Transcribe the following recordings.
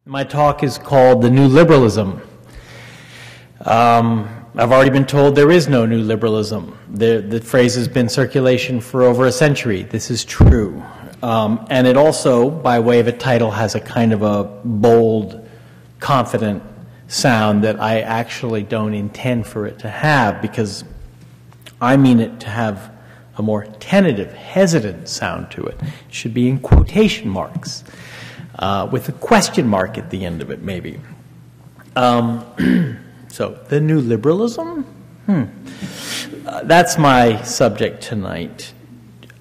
My talk is called The New Liberalism. I've already been told there is no new liberalism. The phrase has been in circulation for over a century. This is true. And it also, by way of a title, has a kind of a bold, confident sound that I actually don't intend for it to have, because I mean it to have a more tentative, hesitant sound to it. It should be in quotation marks, with a question mark at the end of it, maybe. So, the new liberalism? That's my subject tonight.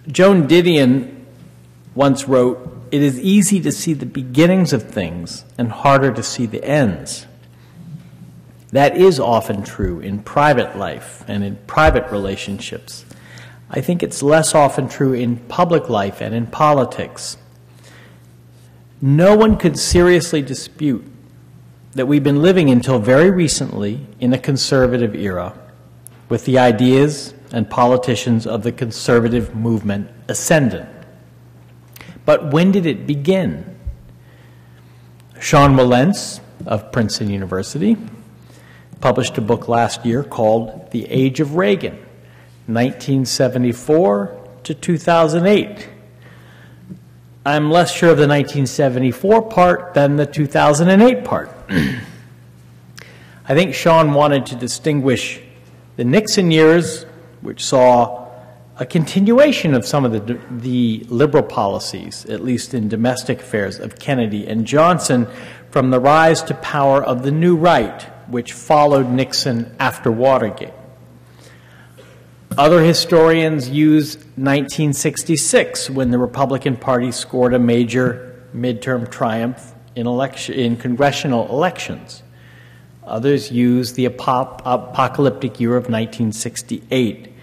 Joan Didion once wrote, "It is easy to see the beginnings of things and harder to see the ends." That is often true in private life and in private relationships. I think it's less often true in public life and in politics. No one could seriously dispute that we've been living until very recently in a conservative era, with the ideas and politicians of the conservative movement ascendant. But when did it begin? Sean Wilentz of Princeton University published a book last year called The Age of Reagan, 1974 to 2008. I'm less sure of the 1974 part than the 2008 part. I think Sean wanted to distinguish the Nixon years, which saw a continuation of some of the liberal policies, at least in domestic affairs, of Kennedy and Johnson, from the rise to power of the new right, which followed Nixon after Watergate. Other historians use 1966, when the Republican Party scored a major midterm triumph in congressional elections. Others use the apocalyptic year of 1968,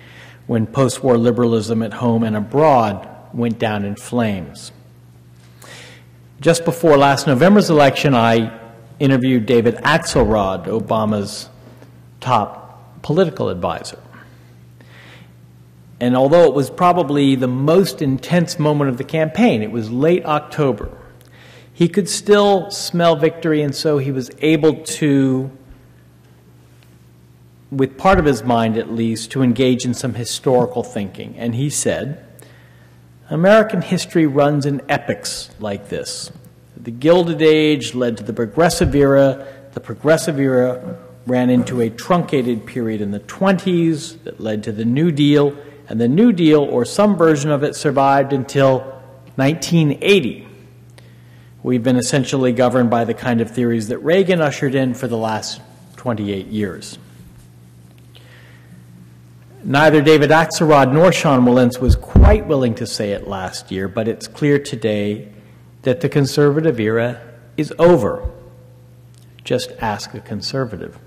when post-war liberalism at home and abroad went down in flames. Just before last November's election, I interviewed David Axelrod, Obama's top political advisor. And although it was probably the most intense moment of the campaign, it was late October, he could still smell victory, and so he was able to, with part of his mind at least, to engage in some historical thinking. And he said, "American history runs in epochs like this. The Gilded Age led to the Progressive Era. The Progressive Era ran into a truncated period in the 20s that led to the New Deal, and the New Deal, or some version of it, survived until 1980. We've been essentially governed by the kind of theories that Reagan ushered in for the last 28 years. Neither David Axelrod nor Sean Wilentz was quite willing to say it last year, but it's clear today that the conservative era is over. Just ask a conservative.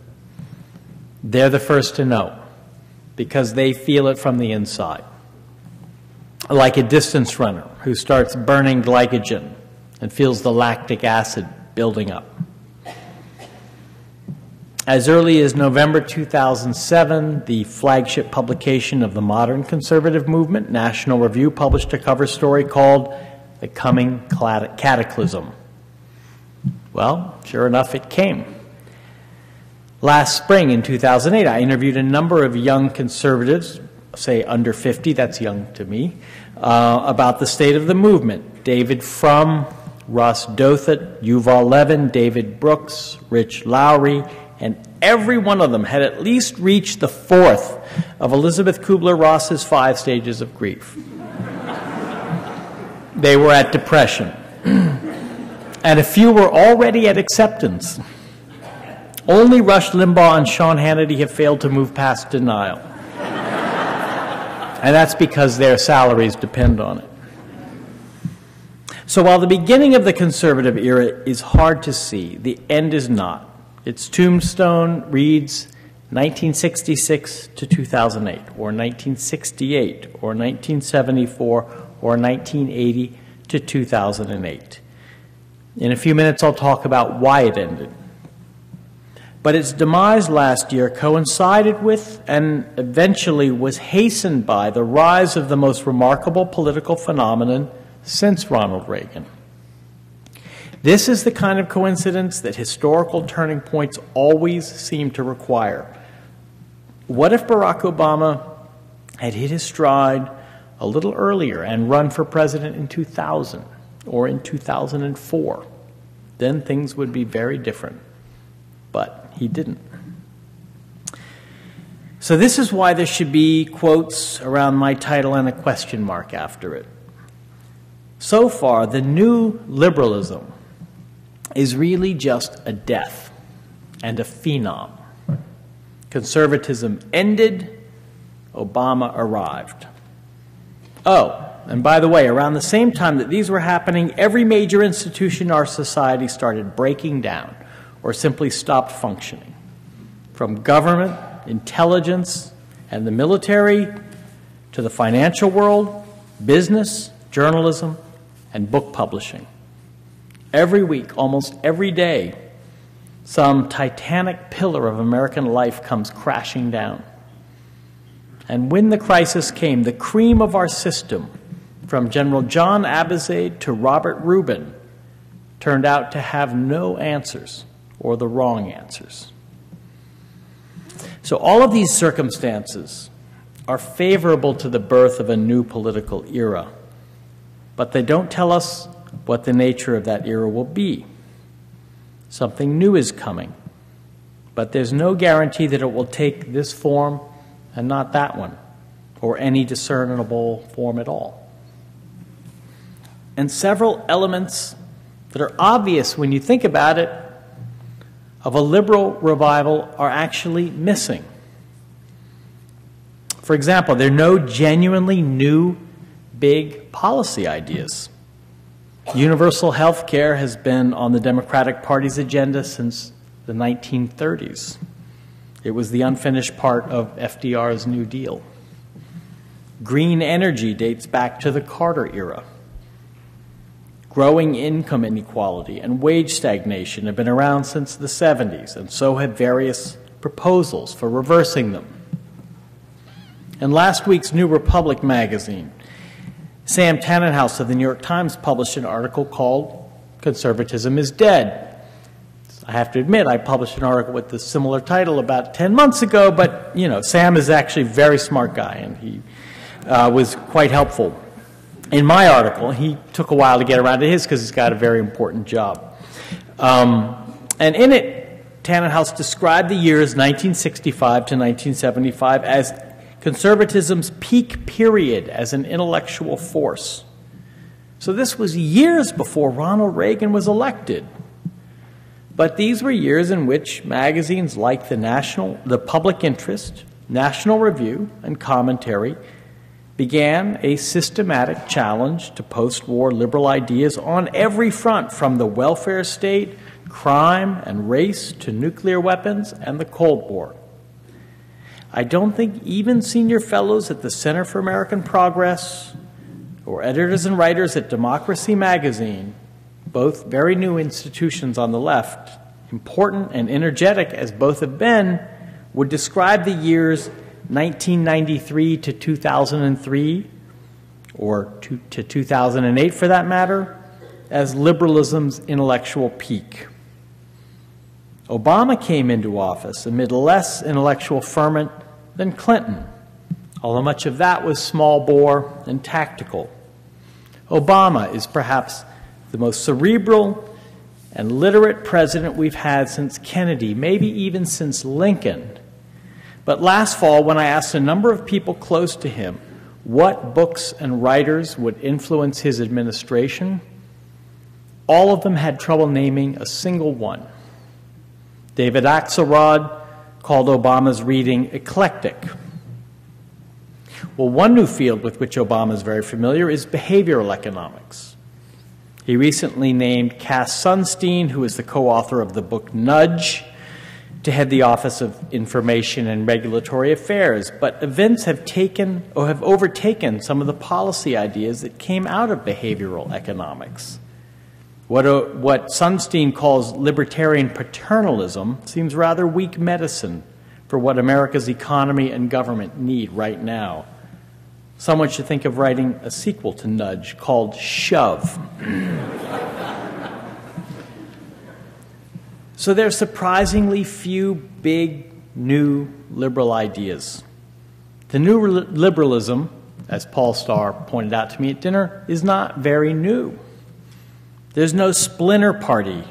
They're the first to know, because they feel it from the inside. Like a distance runner who starts burning glycogen and feels the lactic acid building up. As early as November 2007, the flagship publication of the modern conservative movement, National Review, published a cover story called The Coming Cataclysm. Well, sure enough, it came. Last spring in 2008, I interviewed a number of young conservatives, say under 50, that's young to me, about the state of the movement. David Frum, Ross Douthat, Yuval Levin, David Brooks, Rich Lowry, and every one of them had at least reached the fourth of Elizabeth Kubler-Ross's 5 stages of grief. They were at depression. And a few were already at acceptance. Only Rush Limbaugh and Sean Hannity have failed to move past denial. And that's because their salaries depend on it. So while the beginning of the conservative era is hard to see, the end is not. Its tombstone reads 1966 to 2008, or 1968, or 1974, or 1980 to 2008. In a few minutes, I'll talk about why it ended. But its demise last year coincided with and eventually was hastened by the rise of the most remarkable political phenomenon since Ronald Reagan. This is the kind of coincidence that historical turning points always seem to require. What if Barack Obama had hit his stride a little earlier and run for president in 2000 or in 2004? Then things would be very different. But he didn't. So this is why there should be quotes around my title and a question mark after it. So far, the new liberalism is really just a death and a phenom. Conservatism ended, Obama arrived. Oh, and by the way, around the same time that these were happening, every major institution in our society started breaking down or simply stopped functioning. From government, intelligence, and the military, to the financial world, business, journalism, and book publishing. Every week, almost every day, some titanic pillar of American life comes crashing down. And when the crisis came, the cream of our system, from General John Abizaid to Robert Rubin, turned out to have no answers, or the wrong answers. So all of these circumstances are favorable to the birth of a new political era, but they don't tell us what the nature of that era will be. Something new is coming, but there's no guarantee that it will take this form and not that one, or any discernible form at all. And several elements that are obvious when you think about it of a liberal revival are actually missing. For example, there are no genuinely new big policy ideas. Universal health care has been on the Democratic Party's agenda since the 1930s. It was the unfinished part of FDR's New Deal. Green energy dates back to the Carter era. Growing income inequality and wage stagnation have been around since the 70s, and so have various proposals for reversing them. In last week's New Republic magazine, Sam Tannenhouse of the New York Times published an article called "Conservatism is Dead." I have to admit, I published an article with a similar title about 10 months ago, but, you know, Sam is actually a very smart guy, and he was quite helpful in my article. He took a while to get around to his because he's got a very important job. And in it, Tannenhouse described the years 1965 to 1975 as conservatism's peak period as an intellectual force. So this was years before Ronald Reagan was elected. But these were years in which magazines like the Public Interest, National Review, and Commentary began a systematic challenge to post-war liberal ideas on every front, from the welfare state, crime and race, to nuclear weapons and the Cold War. I don't think even senior fellows at the Center for American Progress or editors and writers at Democracy Magazine, both very new institutions on the left, important and energetic as both have been, would describe the years 1993 to 2003, or to 2008 for that matter, as liberalism's intellectual peak. Obama came into office amid less intellectual ferment than Clinton, although much of that was small bore and tactical. Obama is perhaps the most cerebral and literate president we've had since Kennedy, maybe even since Lincoln. But last fall, when I asked a number of people close to him what books and writers would influence his administration, all of them had trouble naming a single one. David Axelrod called Obama's reading eclectic. Well, one new field with which Obama is very familiar is behavioral economics. He recently named Cass Sunstein, who is the co-author of the book Nudge, to head the Office of Information and Regulatory Affairs. But events have overtaken some of the policy ideas that came out of behavioral economics. What Sunstein calls libertarian paternalism seems rather weak medicine for what America's economy and government need right now. Someone should think of writing a sequel to Nudge called Shove. So there's surprisingly few big, new liberal ideas. The new liberalism, as Paul Starr pointed out to me at dinner, is not very new. There's no splinter party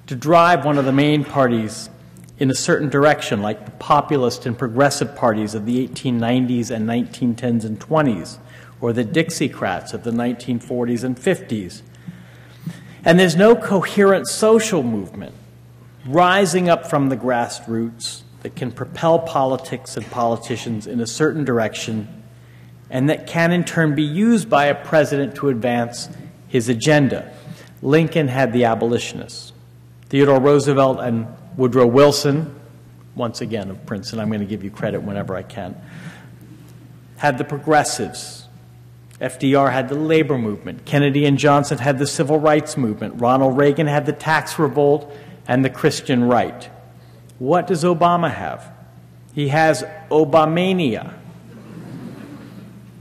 to drive one of the main parties in a certain direction, like the populist and progressive parties of the 1890s and 1910s and 20s, or the Dixiecrats of the 1940s and 50s. And there's no coherent social movement rising up from the grassroots that can propel politics and politicians in a certain direction and that can in turn be used by a president to advance his agenda. Lincoln had the abolitionists. Theodore Roosevelt and Woodrow Wilson, once again of Princeton, I'm going to give you credit whenever I can, had the progressives. FDR had the labor movement. Kennedy and Johnson had the civil rights movement. Ronald Reagan had the tax revolt and the Christian right. What does Obama have? He has Obamania.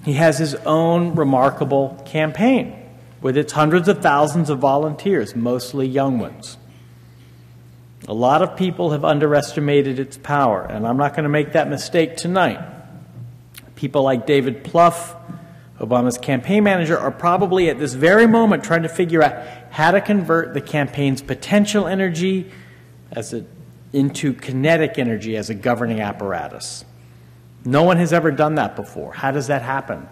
He has his own remarkable campaign with its hundreds of thousands of volunteers, mostly young ones. A lot of people have underestimated its power, and I'm not going to make that mistake tonight. People like David Plouffe, Obama's campaign manager, are probably at this very moment trying to figure out how to convert the campaign's potential energy into kinetic energy as a governing apparatus. No one has ever done that before. How does that happen?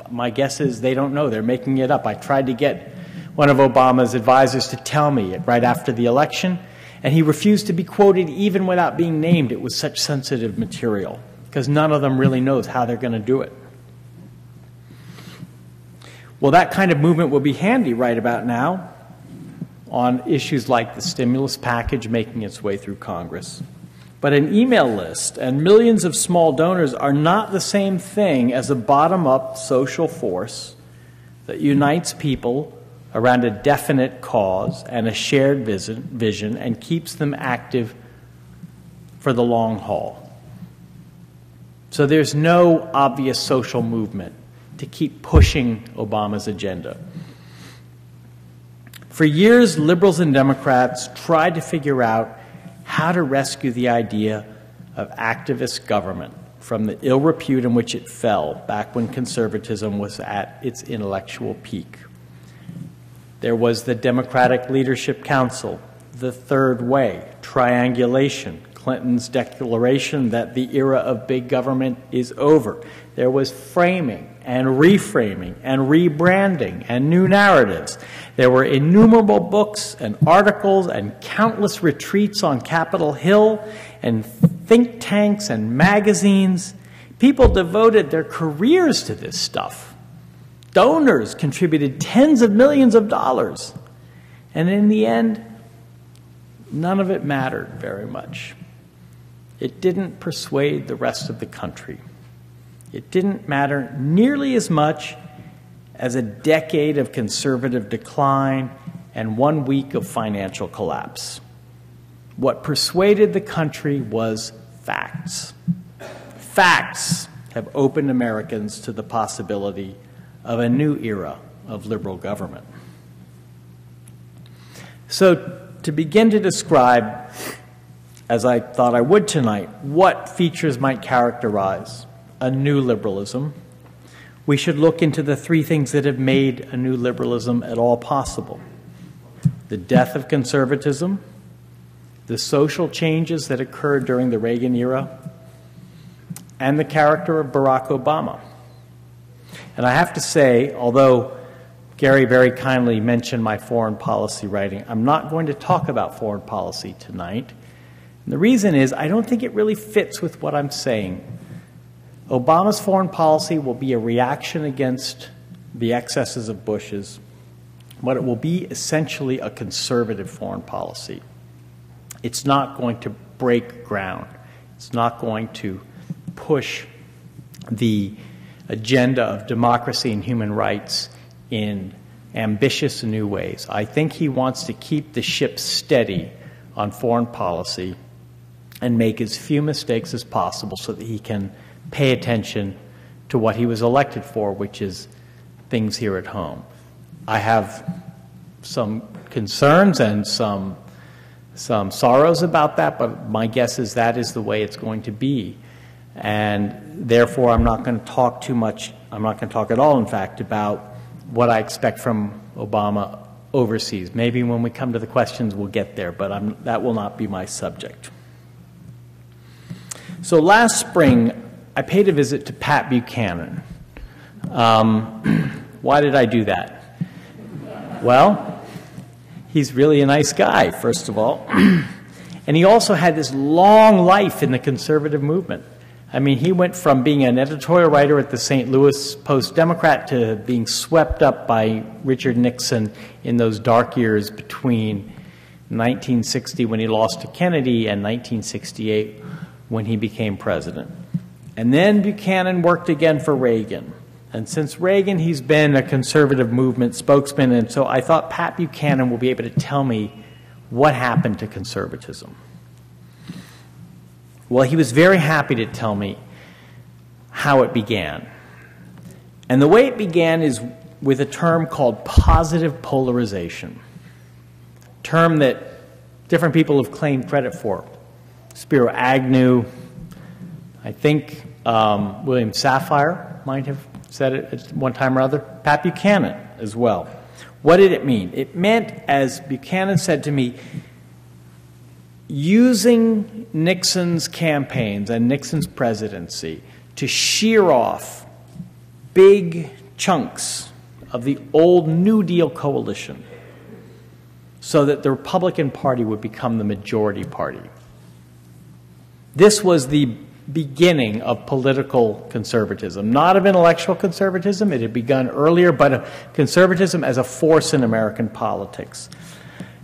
My guess is they don't know. They're making it up. I tried to get one of Obama's advisors to tell me right after the election, and he refused to be quoted even without being named. It was such sensitive material because none of them really knows how they're going to do it. Well, that kind of movement will be handy right about now on issues like the stimulus package making its way through Congress. But an email list and millions of small donors are not the same thing as a bottom-up social force that unites people around a definite cause and a shared vision and keeps them active for the long haul. So there's no obvious social movement to keep pushing Obama's agenda. For years, liberals and Democrats tried to figure out how to rescue the idea of activist government from the ill repute in which it fell back when conservatism was at its intellectual peak. There was the Democratic Leadership Council, the Third Way, triangulation, Clinton's declaration that the era of big government is over. There was framing and reframing and rebranding and new narratives. There were innumerable books and articles and countless retreats on Capitol Hill and think tanks and magazines. People devoted their careers to this stuff. Donors contributed tens of millions of dollars. And in the end, none of it mattered very much. It didn't persuade the rest of the country. It didn't matter nearly as much as a decade of conservative decline and 1 week of financial collapse. What persuaded the country was facts. Facts have opened Americans to the possibility of a new era of liberal government. So to begin to describe, as I thought I would tonight, what features might characterize a new liberalism, we should look into the three things that have made a new liberalism at all possible: the death of conservatism, the social changes that occurred during the Reagan era, and the character of Barack Obama. And I have to say, although Gary very kindly mentioned my foreign policy writing, I'm not going to talk about foreign policy tonight. And the reason is I don't think it really fits with what I'm saying. Obama's foreign policy will be a reaction against the excesses of Bush's, but it will be essentially a conservative foreign policy. It's not going to break ground. It's not going to push the agenda of democracy and human rights in ambitious new ways. I think he wants to keep the ship steady on foreign policy and make as few mistakes as possible so that he can pay attention to what he was elected for, which is things here at home. I have some concerns and some some sorrows about that, but my guess is that is the way it's going to be. And therefore, I'm not going to talk too much, I'm not going to talk at all, in fact, about what I expect from Obama overseas. Maybe when we come to the questions, we'll get there, but that will not be my subject. So last spring, I paid a visit to Pat Buchanan. Why did I do that? Well, he's really a nice guy, first of all. And he also had this long life in the conservative movement. I mean, he went from being an editorial writer at the St. Louis Post-Democrat to being swept up by Richard Nixon in those dark years between 1960, when he lost to Kennedy, and 1968, when he became president. And then Buchanan worked again for Reagan. And since Reagan, he's been a conservative movement spokesman, and so I thought Pat Buchanan will be able to tell me what happened to conservatism. Well, he was very happy to tell me how it began. And the way it began is with a term called positive polarization, a term that different people have claimed credit for. Spiro Agnew, I think William Safire might have said it at one time or other, Pat Buchanan as well. What did it mean? It meant, as Buchanan said to me, using Nixon's campaigns and Nixon's presidency to shear off big chunks of the old New Deal coalition so that the Republican Party would become the majority party. This was the beginning of political conservatism, not of intellectual conservatism. It had begun earlier, but of conservatism as a force in American politics.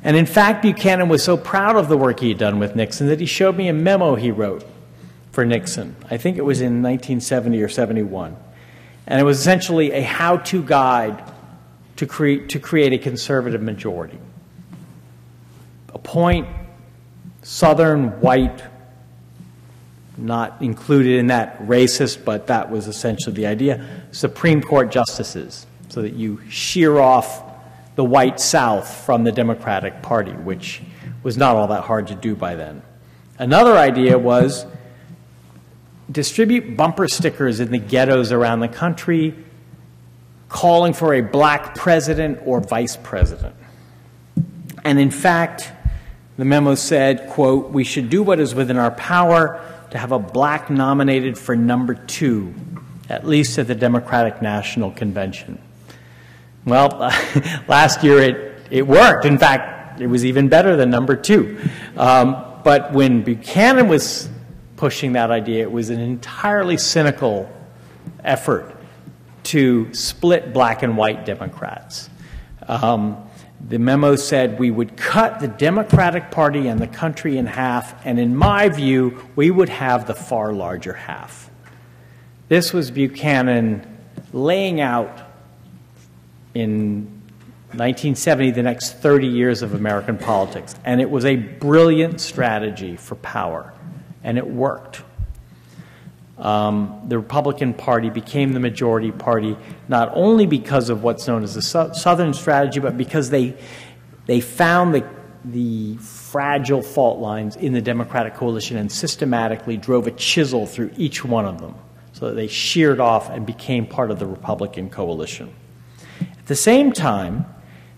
And in fact, Buchanan was so proud of the work he had done with Nixon that he showed me a memo he wrote for Nixon. I think it was in 1970 or 71. And it was essentially a how-to guide to create a conservative majority. Appoint Southern white, not included in that racist, but that was essentially the idea, Supreme Court justices, so that you shear off the white South from the Democratic Party, which was not all that hard to do by then. Another idea was distribute bumper stickers in the ghettos around the country calling for a black president or vice president. And in fact, the memo said, quote, "We should do what is within our power to have a black nominated for number 2, at least at the Democratic National Convention." Well, last year it worked. In fact, it was even better than number 2. But when Buchanan was pushing that idea, it was an entirely cynical effort to split black and white Democrats. The memo said we would cut the Democratic Party and the country in half, and in my view, we would have the far larger half. This was Buchanan laying out in 1970 the next 30 years of American politics, and it was a brilliant strategy for power, and it worked. The Republican Party became the majority party not only because of what's known as the Southern strategy, but because they found the fragile fault lines in the Democratic coalition and systematically drove a chisel through each one of them so that they sheared off and became part of the Republican coalition. At the same time,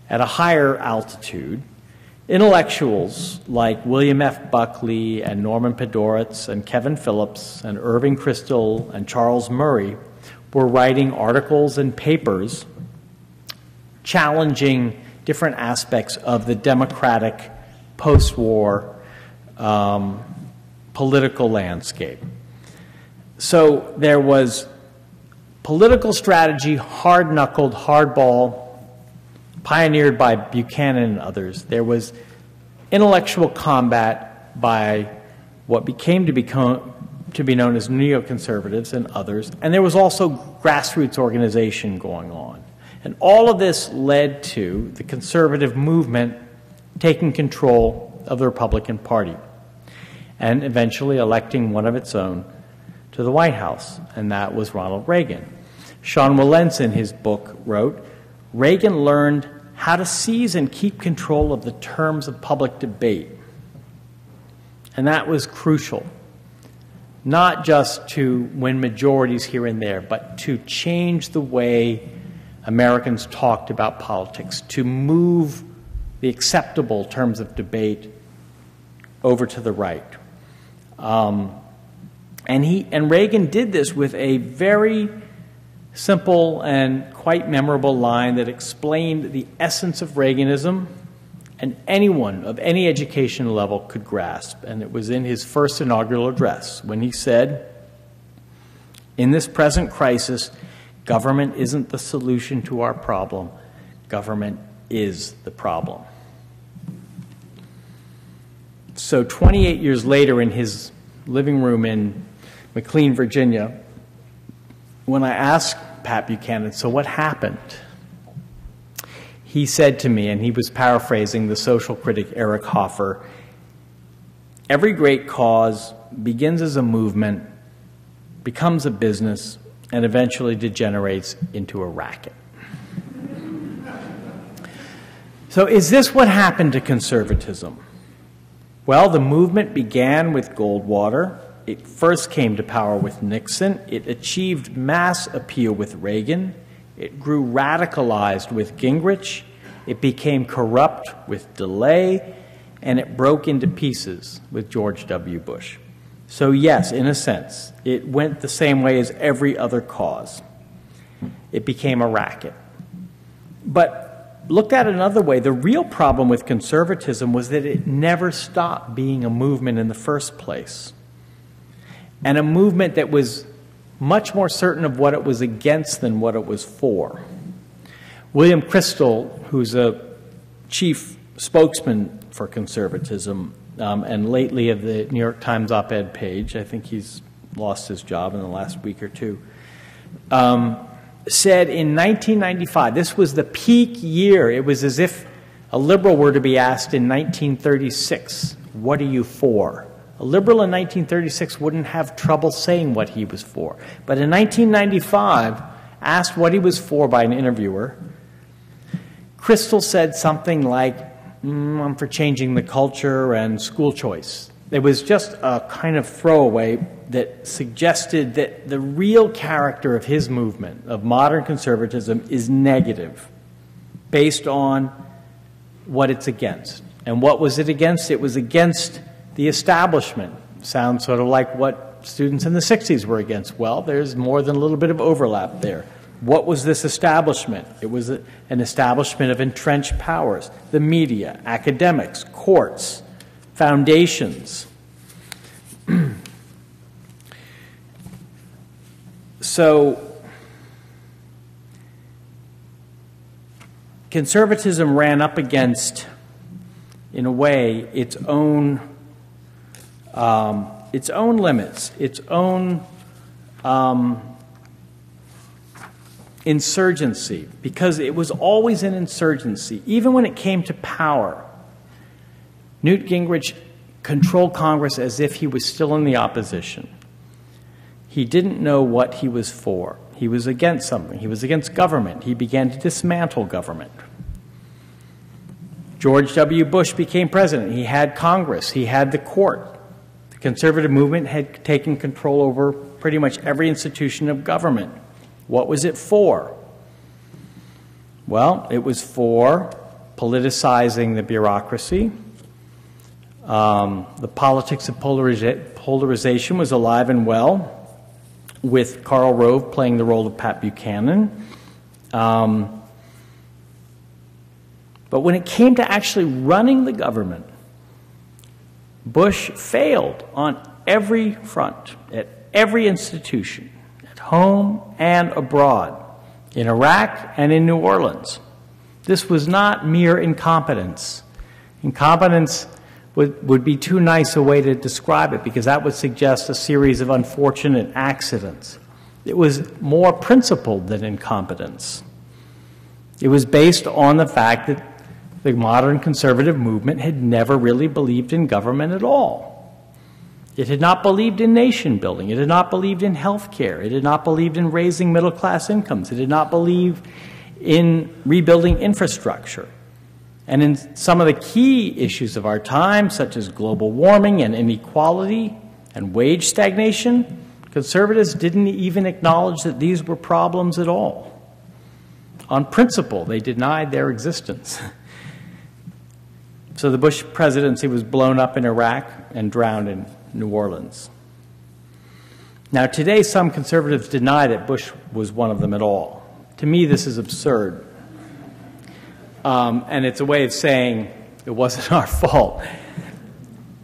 at a higher altitude, intellectuals like William F. Buckley and Norman Podhoretz and Kevin Phillips and Irving Kristol and Charles Murray were writing articles and papers challenging different aspects of the democratic post-war political landscape. So there was political strategy, hard-knuckled, hardball, pioneered by Buchanan and others. There was intellectual combat by what became to be known as neoconservatives and others, and there was also grassroots organization going on. And all of this led to the conservative movement taking control of the Republican Party and eventually electing one of its own to the White House, and that was Ronald Reagan. Sean Wilentz, in his book, wrote, "Reagan learned how to seize and keep control of the terms of public debate And that was crucial, not just to win majorities here and there, but to change the way Americans talked about politics, to move the acceptable terms of debate over to the right. And Reagan did this with a very simple and quite memorable line that explained the essence of Reaganism, and anyone of any educational level could grasp. And it was in his first inaugural address when he said, "In this present crisis, government isn't the solution to our problem. Government is the problem." So 28 years later, in his living room in McLean, Virginia, when I asked Pat Buchanan, "So what happened?" he said to me, and he was paraphrasing the social critic Eric Hoffer, "Every great cause begins as a movement, becomes a business, and eventually degenerates into a racket." So is this what happened to conservatism? Well, the movement began with Goldwater. It first came to power with Nixon. It achieved mass appeal with Reagan. It grew radicalized with Gingrich. It became corrupt with DeLay. And it broke into pieces with George W. Bush. So yes, in a sense, it went the same way as every other cause. It became a racket. But looked at another way, the real problem with conservatism was that it never stopped being a movement in the first place. And a movement that was much more certain of what it was against than what it was for. William Kristol, who's a chief spokesman for conservatism, and lately of the New York Times op-ed page, I think he's lost his job in the last week or two, said in 1995, this was the peak year. It was as if a liberal were to be asked in 1936, "What are you for?" A liberal in 1936 wouldn't have trouble saying what he was for. But in 1995, asked what he was for by an interviewer, Kristol said something like, "I'm for changing the culture and school choice." It was just a kind of throwaway that suggested that the real character of his movement, of modern conservatism, is negative, based on what it's against. And what was it against? It was against the establishment. Sounds sort of like what students in the 60s were against. Well, there's more than a little bit of overlap there. What was this establishment? It was an establishment of entrenched powers, the media, academics, courts, foundations. So conservatism ran up against, in a way, its own limits, its own insurgency, because it was always an insurgency. Even when it came to power, Newt Gingrich controlled Congress as if he was still in the opposition. He didn't know what he was for. He was against something. He was against government. He began to dismantle government. George W. Bush became president. He had Congress. He had the court. The conservative movement had taken control over pretty much every institution of government. What was it for? Well, it was for politicizing the bureaucracy. The politics of polarization was alive and well, with Karl Rove playing the role of Pat Buchanan. But when it came to actually running the government, Bush failed on every front, at every institution, at home and abroad, in Iraq and in New Orleans. This was not mere incompetence. Incompetence would be too nice a way to describe it, because that would suggest a series of unfortunate accidents. It was more principled than incompetence. It was based on the fact that the modern conservative movement had never really believed in government at all. It had not believed in nation building. It had not believed in health care. It had not believed in raising middle-class incomes. It did not believe in rebuilding infrastructure. And in some of the key issues of our time, such as global warming and inequality and wage stagnation, conservatives didn't even acknowledge that these were problems at all. On principle, they denied their existence. So the Bush presidency was blown up in Iraq and drowned in New Orleans. Now, today, some conservatives deny that Bush was one of them at all. To me, this is absurd. And it's a way of saying it wasn't our fault.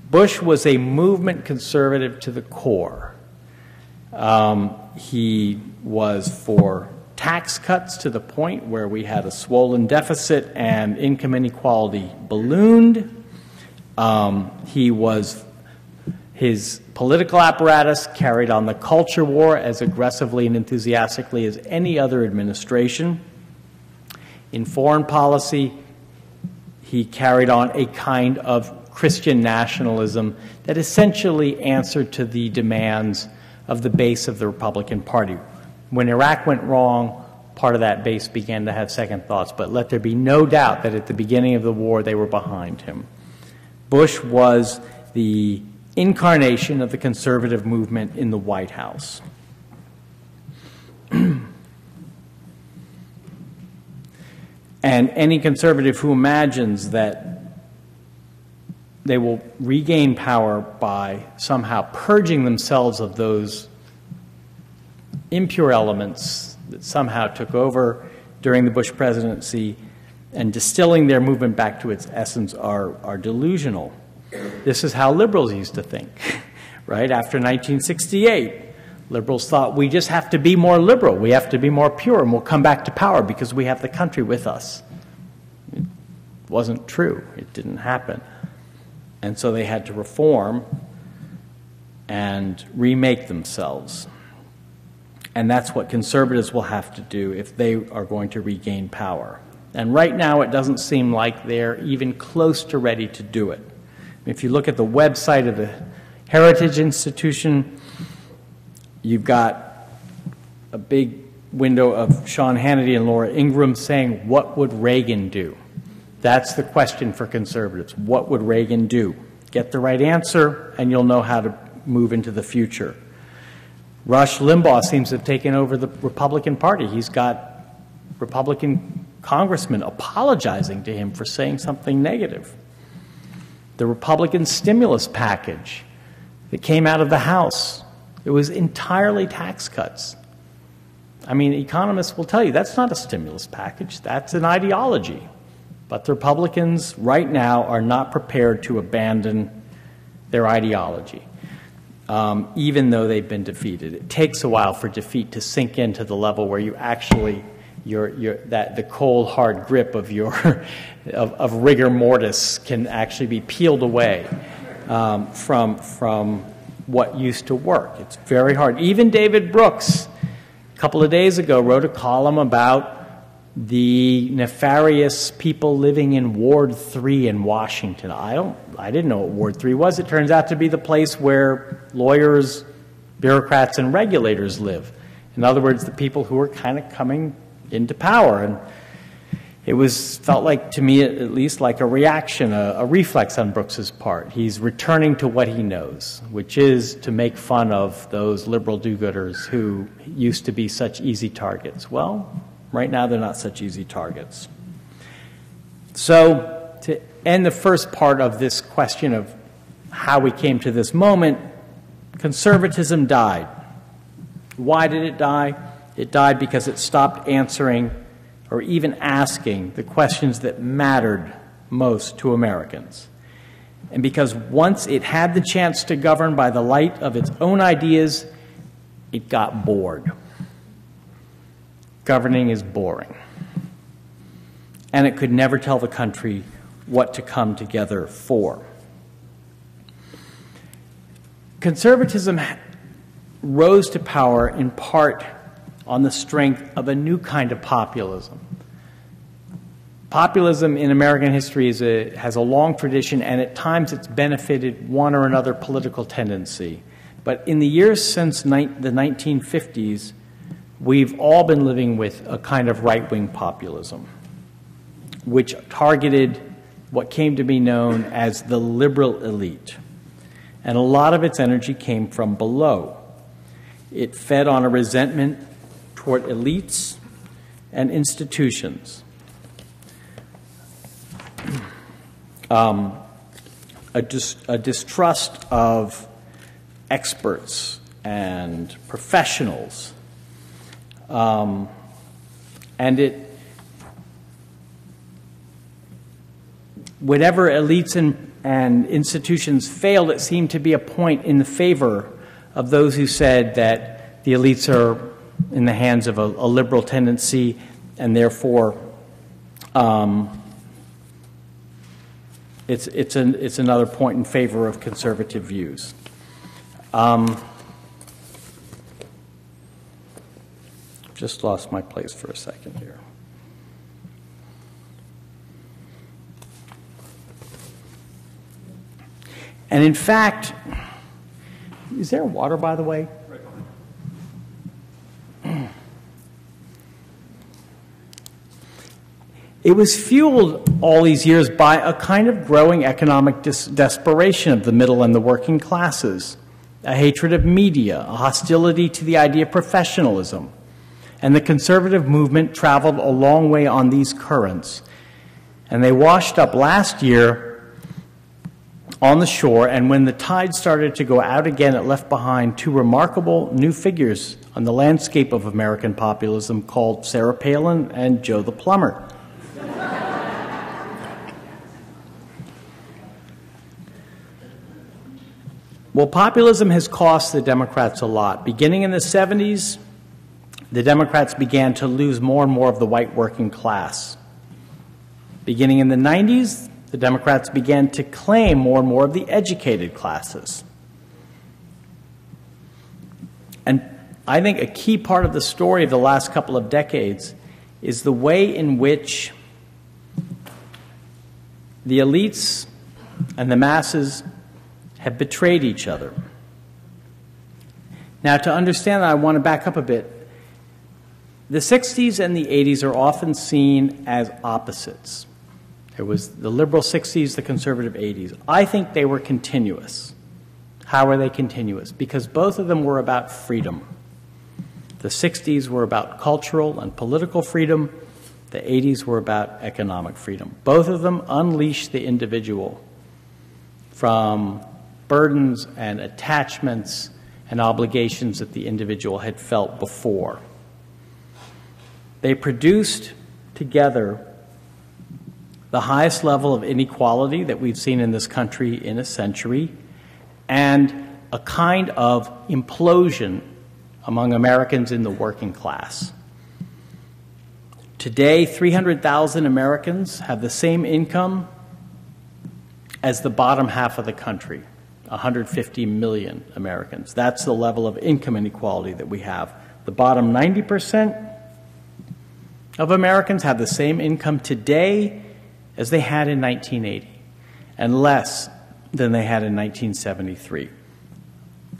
Bush was a movement conservative to the core. He was for tax cuts to the point where we had a swollen deficit and income inequality ballooned. His political apparatus carried on the culture war as aggressively and enthusiastically as any other administration. In foreign policy, he carried on a kind of Christian nationalism that essentially answered to the demands of the base of the Republican Party. When Iraq went wrong, part of that base began to have second thoughts, but let there be no doubt that at the beginning of the war, they were behind him. Bush was the incarnation of the conservative movement in the White House. And any conservative who imagines that they will regain power by somehow purging themselves of those impure elements that somehow took over during the Bush presidency and distilling their movement back to its essence are delusional. This is how liberals used to think, right? After 1968, liberals thought we just have to be more liberal, we have to be more pure, and we'll come back to power because we have the country with us. It wasn't true. It didn't happen. And so they had to reform and remake themselves. And that's what conservatives will have to do if they are going to regain power. And right now, it doesn't seem like they're even close to ready to do it. If you look at the website of the Heritage Institution, you've got a big window of Sean Hannity and Laura Ingraham saying, what would Reagan do? That's the question for conservatives. What would Reagan do? Get the right answer, and you'll know how to move into the future. Rush Limbaugh seems to have taken over the Republican Party. He's got Republican congressmen apologizing to him for saying something negative. The Republican stimulus package that came out of the House, it was entirely tax cuts. I mean, economists will tell you that's not a stimulus package, that's an ideology. But the Republicans right now are not prepared to abandon their ideology, even though they've been defeated. It takes a while for defeat to sink into the level where you actually, the cold, hard grip of of rigor mortis can actually be peeled away from what used to work. It's very hard. Even David Brooks, a couple of days ago, wrote a column about the nefarious people living in Ward 3 in Washington. I didn't know what Ward 3 was. It turns out to be the place where lawyers, bureaucrats, and regulators live. In other words, the people who are kind of coming into power. And it felt like, to me at least, like a reaction, a reflex on Brooks's part. He's returning to what he knows, which is to make fun of those liberal do-gooders who used to be such easy targets. Well, right now they're not such easy targets. So to end the first part of this question of how we came to this moment, conservatism died. Why did it die? It died because it stopped answering or even asking the questions that mattered most to Americans. And because once it had the chance to govern by the light of its own ideas, it got bored. Governing is boring. And it could never tell the country what to come together for. Conservatism rose to power in part on the strength of a new kind of populism. Populism in American history has a long tradition, and at times it's benefited one or another political tendency. But in the years since the 1950s, we've all been living with a kind of right-wing populism, which targeted what came to be known as the liberal elite. And a lot of its energy came from below. It fed on a resentment toward elites and institutions. A distrust of experts and professionals. And whenever elites and institutions failed, it seemed to be a point in the favor of those who said that the elites are in the hands of a liberal tendency, and therefore it's another point in favor of conservative views. Just lost my place for a second here. And in fact, is there water, by the way? It was fueled all these years by a kind of growing economic desperation of the middle and the working classes, a hatred of media, a hostility to the idea of professionalism. And the conservative movement traveled a long way on these currents. And they washed up last year on the shore, and when the tide started to go out again, it left behind two remarkable new figures on the landscape of American populism called Sarah Palin and Joe the Plumber. Well, populism has cost the Democrats a lot. Beginning in the 70s, the Democrats began to lose more and more of the white working class. Beginning in the 90s, the Democrats began to claim more and more of the educated classes. And I think a key part of the story of the last couple of decades is the way in which the elites and the masses have betrayed each other. Now, to understand that, I want to back up a bit. The 60s and the 80s are often seen as opposites. There was the liberal 60s, the conservative 80s. I think they were continuous. How are they continuous? Because both of them were about freedom. The 60s were about cultural and political freedom. The 80s were about economic freedom. Both of them unleashed the individual from burdens and attachments and obligations that the individual had felt before. They produced together the highest level of inequality that we've seen in this country in a century, and a kind of implosion among Americans in the working class. Today, 300,000 Americans have the same income as the bottom half of the country, 150 million Americans. That's the level of income inequality that we have. The bottom 90% of Americans have the same income today as they had in 1980, and less than they had in 1973.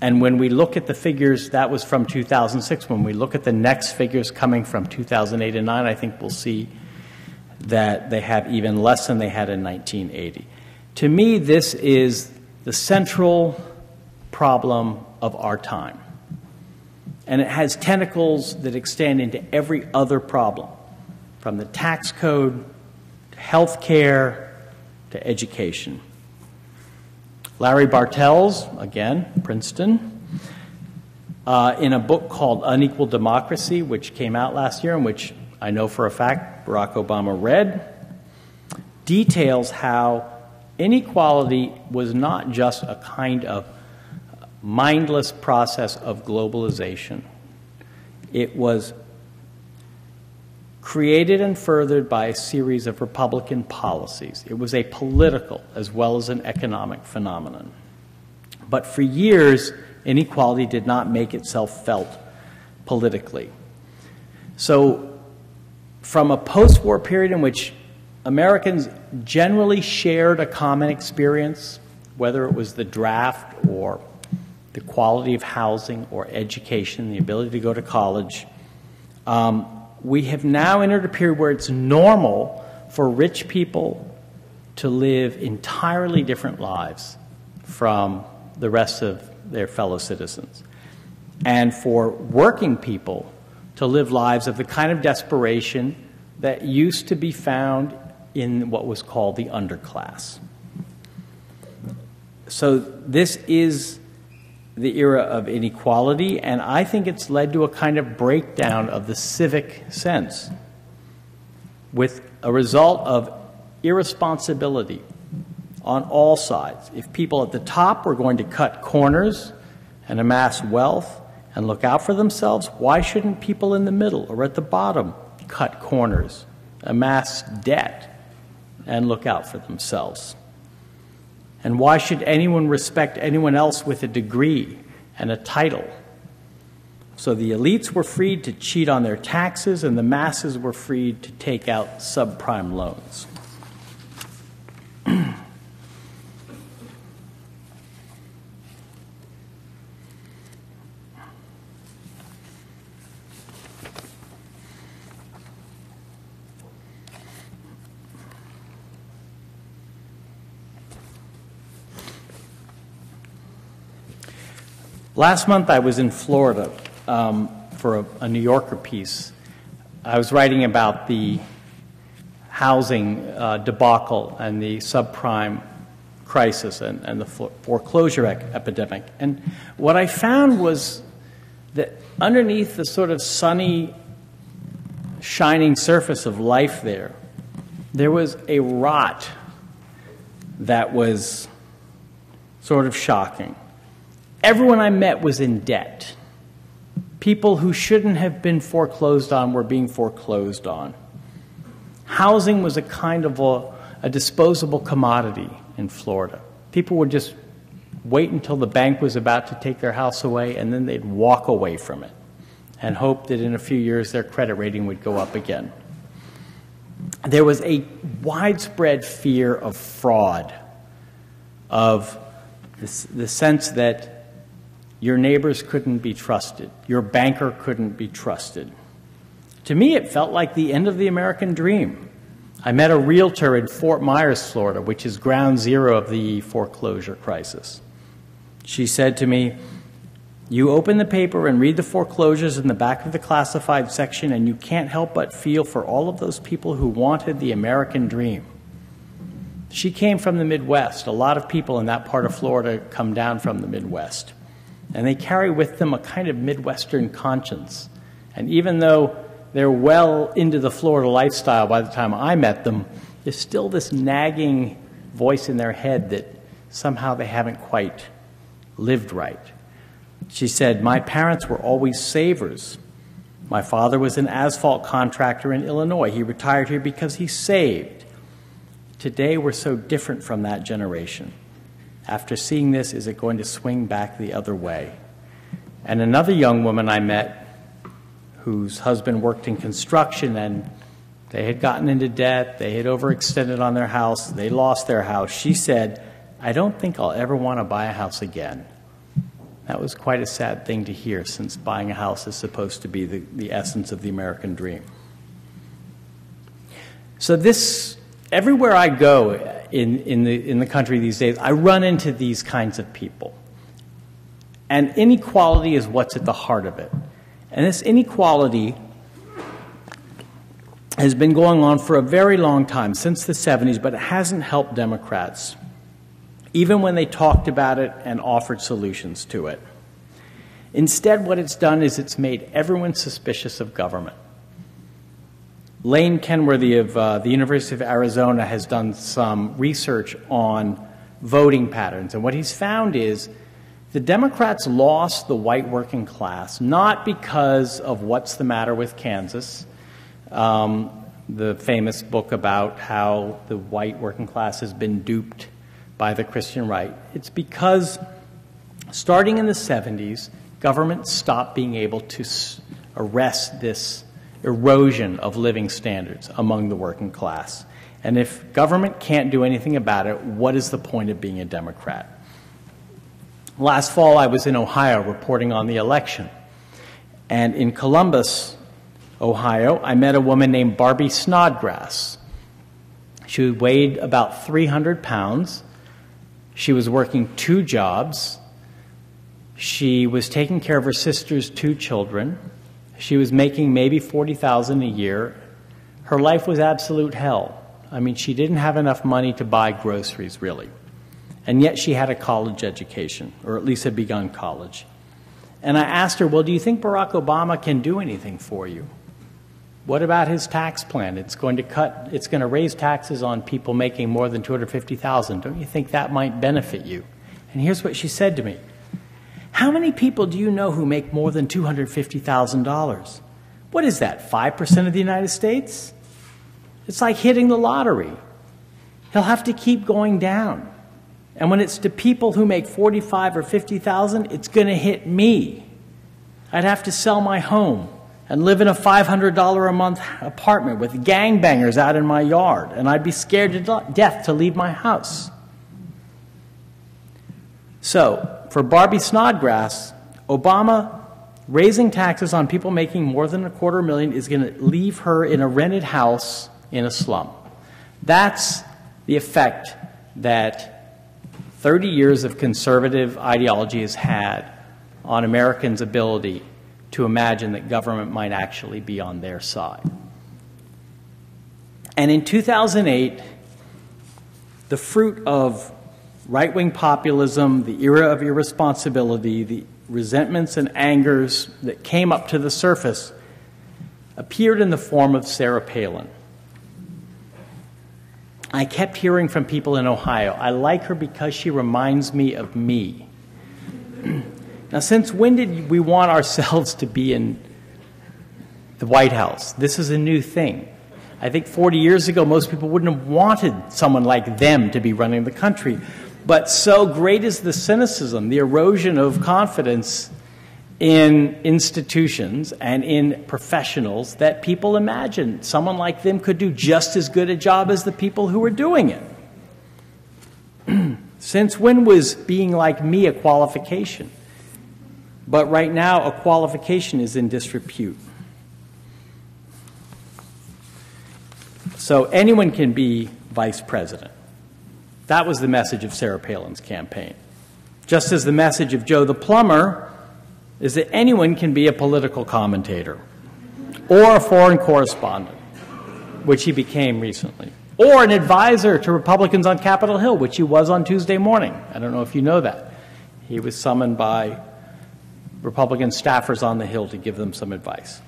And when we look at the figures, that was from 2006. When we look at the next figures coming from 2008 and 9, I think we'll see that they have even less than they had in 1980. To me, this is the central problem of our time. And it has tentacles that extend into every other problem, from the tax code to health care to education. Larry Bartels, again, Princeton, in a book called Unequal Democracy, which came out last year and which I know for a fact Barack Obama read, details how inequality was not just a kind of mindless process of globalization. It was created and furthered by a series of Republican policies. It was a political as well as an economic phenomenon. But for years, inequality did not make itself felt politically. So from a post-war period in which Americans generally shared a common experience, whether it was the draft or the quality of housing or education, the ability to go to college, we have now entered a period where it's normal for rich people to live entirely different lives from the rest of their fellow citizens, and for working people to live lives of the kind of desperation that used to be found in what was called the underclass. So this is the era of inequality, and I think it's led to a kind of breakdown of the civic sense, with a result of irresponsibility on all sides. If people at the top were going to cut corners and amass wealth and look out for themselves, why shouldn't people in the middle or at the bottom cut corners, amass debt, and look out for themselves? And why should anyone respect anyone else with a degree and a title? So the elites were freed to cheat on their taxes, and the masses were freed to take out subprime loans. Last month I was in Florida for a New Yorker piece. I was writing about the housing debacle and the subprime crisis and the foreclosure epidemic. And what I found was that underneath the sort of sunny, shining surface of life there was a rot that was sort of shocking. Everyone I met was in debt. People who shouldn't have been foreclosed on were being foreclosed on. Housing was a kind of a disposable commodity in Florida. People would just wait until the bank was about to take their house away, and then they'd walk away from it and hope that in a few years their credit rating would go up again. There was a widespread fear of fraud, of the sense that your neighbors couldn't be trusted, your banker couldn't be trusted. To me, it felt like the end of the American dream. I met a realtor in Fort Myers, Florida, which is ground zero of the foreclosure crisis. She said to me, "You open the paper and read the foreclosures in the back of the classified section, and you can't help but feel for all of those people who wanted the American dream." She came from the Midwest. A lot of people in that part of Florida come down from the Midwest. And they carry with them a kind of Midwestern conscience. And even though they're well into the Florida lifestyle by the time I met them, there's still this nagging voice in their head that somehow they haven't quite lived right. She said, "My parents were always savers. My father was an asphalt contractor in Illinois. He retired here because he saved. Today we're so different from that generation. After seeing this, is it going to swing back the other way?" And another young woman I met whose husband worked in construction, and they had gotten into debt, they had overextended on their house, they lost their house. She said, "I don't think I'll ever want to buy a house again." That was quite a sad thing to hear, since buying a house is supposed to be the essence of the American dream. So everywhere I go in the country these days, I run into these kinds of people. And inequality is what's at the heart of it. And this inequality has been going on for a very long time, since the 70s, but it hasn't helped Democrats, even when they talked about it and offered solutions to it. Instead, what it's done is it's made everyone suspicious of government. Lane Kenworthy of the University of Arizona has done some research on voting patterns, and what he's found is the Democrats lost the white working class, not because of What's the Matter with Kansas, the famous book about how the white working class has been duped by the Christian right. It's because starting in the 70s, government stopped being able to arrest this erosion of living standards among the working class. And if government can't do anything about it, what is the point of being a Democrat? Last fall, I was in Ohio reporting on the election. And in Columbus, Ohio, I met a woman named Barbie Snodgrass. She weighed about 300 pounds. She was working 2 jobs. She was taking care of her sister's 2 children. She was making maybe $40,000 a year. Her life was absolute hell. I mean, she didn't have enough money to buy groceries, really. And yet she had a college education, or at least had begun college. And I asked her, well, do you think Barack Obama can do anything for you? What about his tax plan? It's going to raise taxes on people making more than $250,000. Don't you think that might benefit you? And here's what she said to me. How many people do you know who make more than $250,000? What is that, 5% of the United States? It's like hitting the lottery. He'll have to keep going down. And when it's to people who make $45,000 or $50,000, it's going to hit me. I'd have to sell my home and live in a $500 a month apartment with gangbangers out in my yard, and I'd be scared to death to leave my house. So, for Barbie Snodgrass, Obama raising taxes on people making more than $250,000 is going to leave her in a rented house in a slum. That's the effect that 30 years of conservative ideology has had on Americans' ability to imagine that government might actually be on their side. And in 2008, the fruit of right-wing populism, the era of irresponsibility, the resentments and angers that came up to the surface appeared in the form of Sarah Palin. I kept hearing from people in Ohio, I like her because she reminds me of me. Now, since when did we want ourselves to be in the White House? This is a new thing. I think 40 years ago, most people wouldn't have wanted someone like them to be running the country. But so great is the cynicism, the erosion of confidence in institutions and in professionals that people imagine someone like them could do just as good a job as the people who were doing it. Since when was being like me a qualification? But right now, a qualification is in disrepute. So anyone can be vice president. That was the message of Sarah Palin's campaign. Just as the message of Joe the plumber is that anyone can be a political commentator or a foreign correspondent, which he became recently, or an advisor to Republicans on Capitol Hill, which he was on Tuesday morning. I don't know if you know that. He was summoned by Republican staffers on the Hill to give them some advice.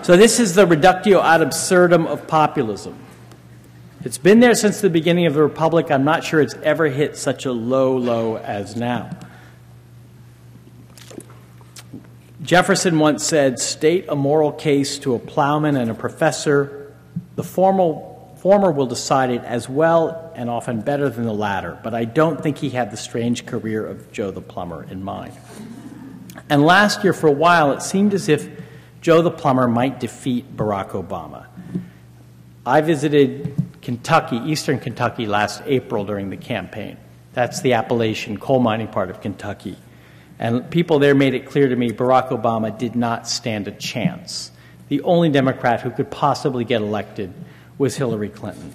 So this is the reductio ad absurdum of populism. It's been there since the beginning of the Republic. I'm not sure it's ever hit such a low as now. Jefferson once said, state a moral case to a plowman and a professor. The former will decide it as well and often better than the latter, but I don't think he had the strange career of Joe the plumber in mind. And last year, for a while, it seemed as if Joe the plumber might defeat Barack Obama. I visited Kentucky, eastern Kentucky, last April during the campaign. That's the Appalachian coal mining part of Kentucky. And people there made it clear to me Barack Obama did not stand a chance. The only Democrat who could possibly get elected was Hillary Clinton.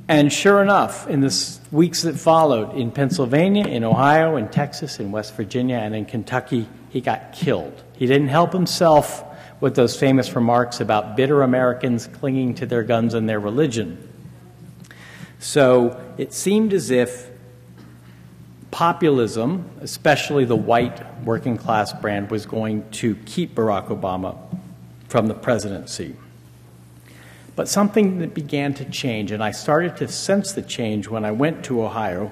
And sure enough, in the weeks that followed, in Pennsylvania, in Ohio, in Texas, in West Virginia, and in Kentucky, he got killed. He didn't help himself with those famous remarks about bitter Americans clinging to their guns and their religion. So it seemed as if populism, especially the white working class brand, was going to keep Barack Obama from the presidency. But something that began to change, and I started to sense the change when I went to Ohio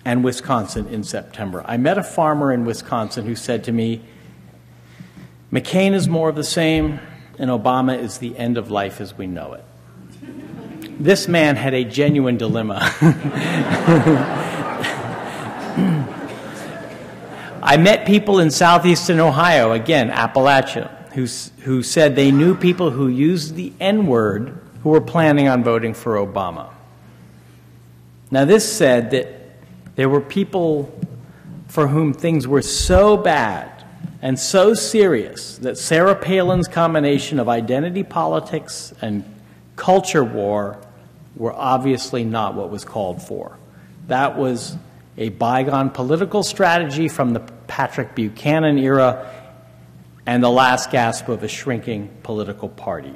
and Wisconsin in September. I met a farmer in Wisconsin who said to me, McCain is more of the same, and Obama is the end of life as we know it. This man had a genuine dilemma. I met people in southeastern Ohio, again, Appalachia, who said they knew people who used the N-word who were planning on voting for Obama. Now, this said that there were people for whom things were so bad and so serious that Sarah Palin's combination of identity politics and culture war were obviously not what was called for. That was a bygone political strategy from the Patrick Buchanan era and the last gasp of a shrinking political party.